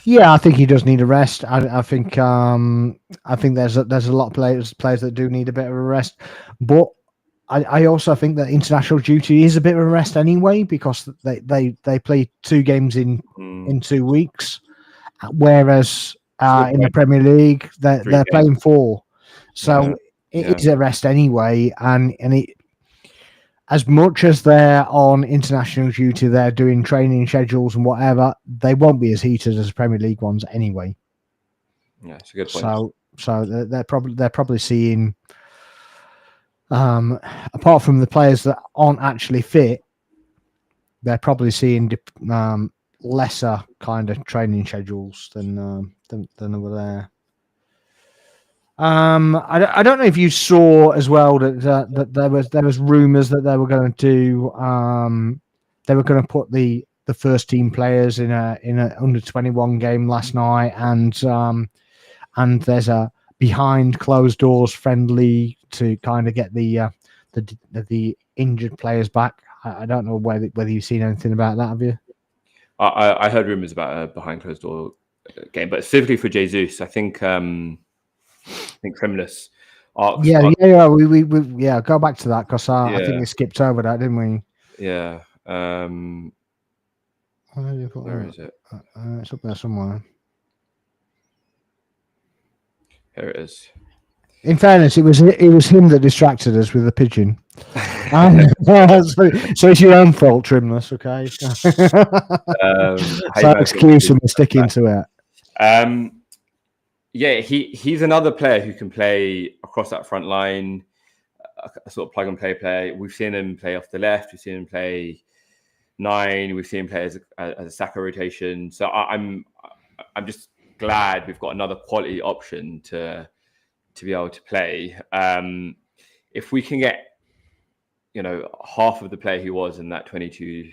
Yeah, I think he does need a rest. I think there's a lot of players that do need a bit of a rest, but I also think that international duty is a bit of a rest anyway, because they play 2 games in 2 weeks, whereas in the Premier League they're playing 4, so it is a rest anyway, and it. As much as they're on international duty, they're doing training schedules and whatever, they won't be as heated as the Premier League ones anyway. Yeah, it's a good point. So they're probably seeing, apart from the players that aren't actually fit, they're probably seeing lesser kind of training schedules than over there. I don't know if you saw as well that there was rumours that they were going to put the first team players in a under 21 game last night, and there's a behind closed doors friendly to kind of get the injured players back. I don't know whether you've seen anything about that, have you? I heard rumours about a behind closed door game, but specifically for Jesus, I think Criminus. We go back to that, because I think we skipped over that, didn't we? Yeah. Where is it? It's up there somewhere. Here it is. In fairness, it was him that distracted us with the pigeon. So it's your own fault, Trimless. Okay. So excuse him for sticking to it. Yeah, he's another player who can play across that front line, a sort of plug and play player. We've seen him play off the left. We've seen him play 9. We've seen him play as a Saka rotation. So I'm just glad we've got another quality option to be able to play. If we can get half of the player he was in that 22-23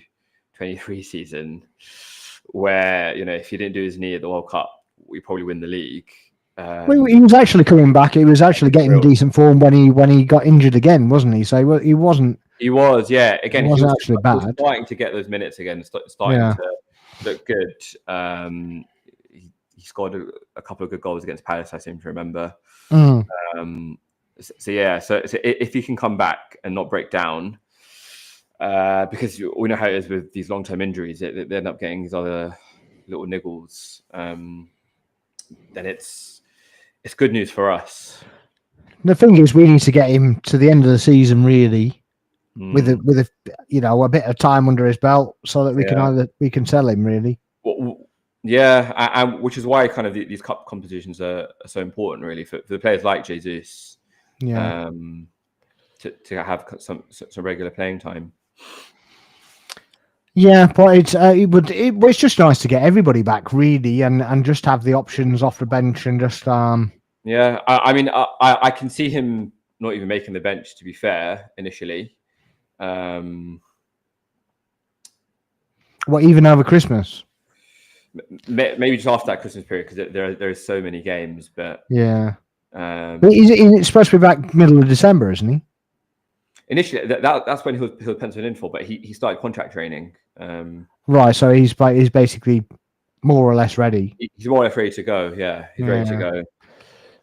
season, where if he didn't do his knee at the World Cup, we probably win the league. Well, he was actually coming back. He was actually getting decent form when he got injured again, wasn't he? So he wasn't. He was, yeah. Again, he wasn't actually bad. He was starting to get those minutes again, starting to look good. He scored a couple of good goals against Palace, I seem to remember. So if he can come back and not break down, because we know how it is with these long-term injuries, they end up getting these other little niggles. Then it's good news for us. The thing is, we need to get him to the end of the season, really, with a bit of time under his belt, so that we can sell him, really. Yeah, and which is why kind of these cup competitions are so important, really, for the players like Jesus, Yeah. To have some regular playing time. Yeah, but it's just nice to get everybody back, really, and just have the options off the bench and just Yeah, I mean, I can see him not even making the bench, to be fair, initially. What, even over Christmas? Maybe just after that Christmas period, because there are so many games. But Yeah, but he's supposed to be back middle of December, isn't he? Initially, that's when he was penciled in for, but he started contract training. Right, so he's basically more or less ready. He's more or less ready to go. Yeah, he's ready to go.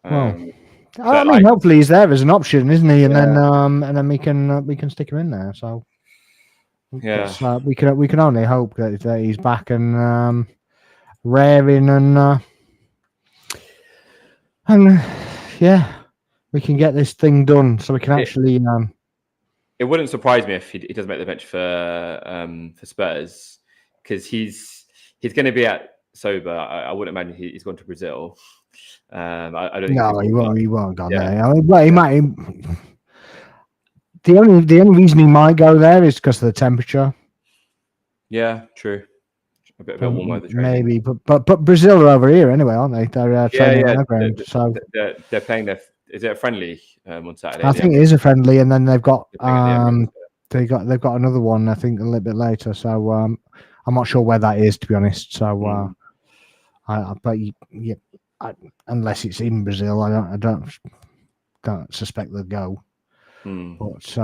Well, I but mean, hopefully he's there as an option, isn't he? And yeah. then we can stick him in there. So Yeah, we can only hope that he's back and raring and yeah, we can get this thing done so we can actually. It wouldn't surprise me if he doesn't make the bench for Spurs, because he's going to be at sober. I wouldn't imagine he's gone to Brazil. I don't think No, he won't go there. Yeah. Well, he might. The only reason he might go there is because of the temperature. Yeah, true. A bit warm weather training. Maybe, but Brazil are over here anyway, aren't they? They're training on their ground. So they're playing their. Is it a friendly on Saturday? I think it is a friendly, and then they've got they've got another one. I think a little bit later. So I'm not sure where that is, to be honest. So unless it's in Brazil, I don't suspect they'll go. But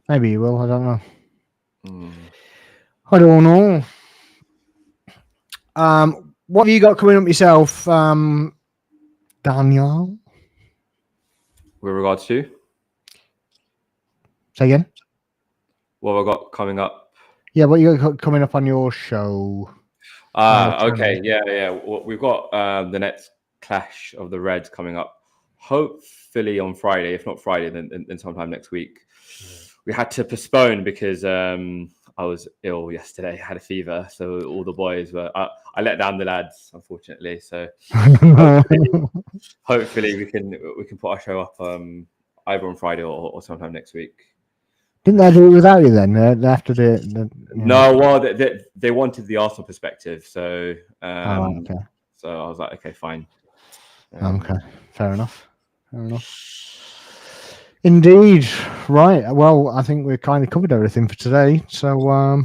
maybe he will. I don't know. I don't know. What have you got coming up yourself, Daniel? With regards to? Say again? What have I got coming up? Yeah, what you got coming up on your show? Okay. Yeah. Well, we've got the next clash of the Reds coming up. Hopefully on Friday. If not Friday, then sometime next week. We had to postpone because I was ill yesterday. I had a fever, so all the boys were. I let down the lads, unfortunately. So hopefully we can put our show up either on Friday or sometime next week. Didn't they do it without you then? After No, well, they wanted the Arsenal perspective, so okay. So I was like, okay, fine. Okay, fair enough. Indeed. Right. Well, I think we've kind of covered everything for today. So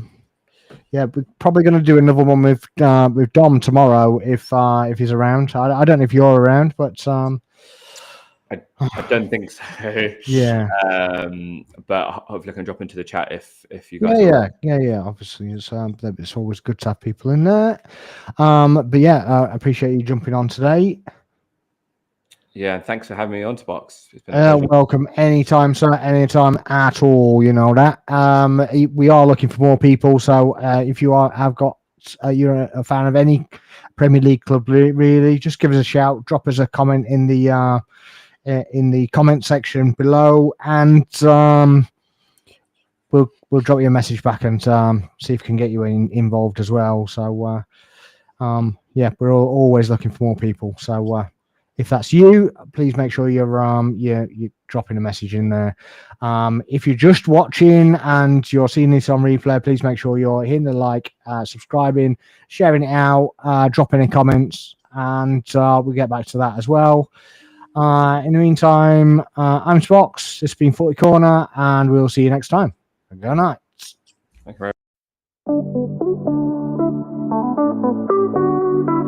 yeah, we're probably going to do another one with Dom tomorrow if he's around. I don't know if you're around, but I don't think so. Yeah. But hopefully I can drop into the chat if you guys. Yeah. Obviously, it's always good to have people in there. But yeah, I appreciate you jumping on today. Yeah, thanks for having me on, Box. It's been a welcome anytime, sir. Anytime at all. You know that. We are looking for more people. So if you you're a fan of any Premier League club, really, just give us a shout. Drop us a comment in the comment section below, and we'll drop you a message back and see if we can get you involved as well. So yeah, we're always looking for more people. So if that's you, please make sure you're dropping a message in there. If you're just watching and you're seeing this on replay, please make sure you're hitting the like, subscribing, sharing it out, dropping in comments, and we'll get back to that as well. In the meantime, I'm Spox. This has been 40 Corner, and we'll see you next time. Good night. Thank you very much.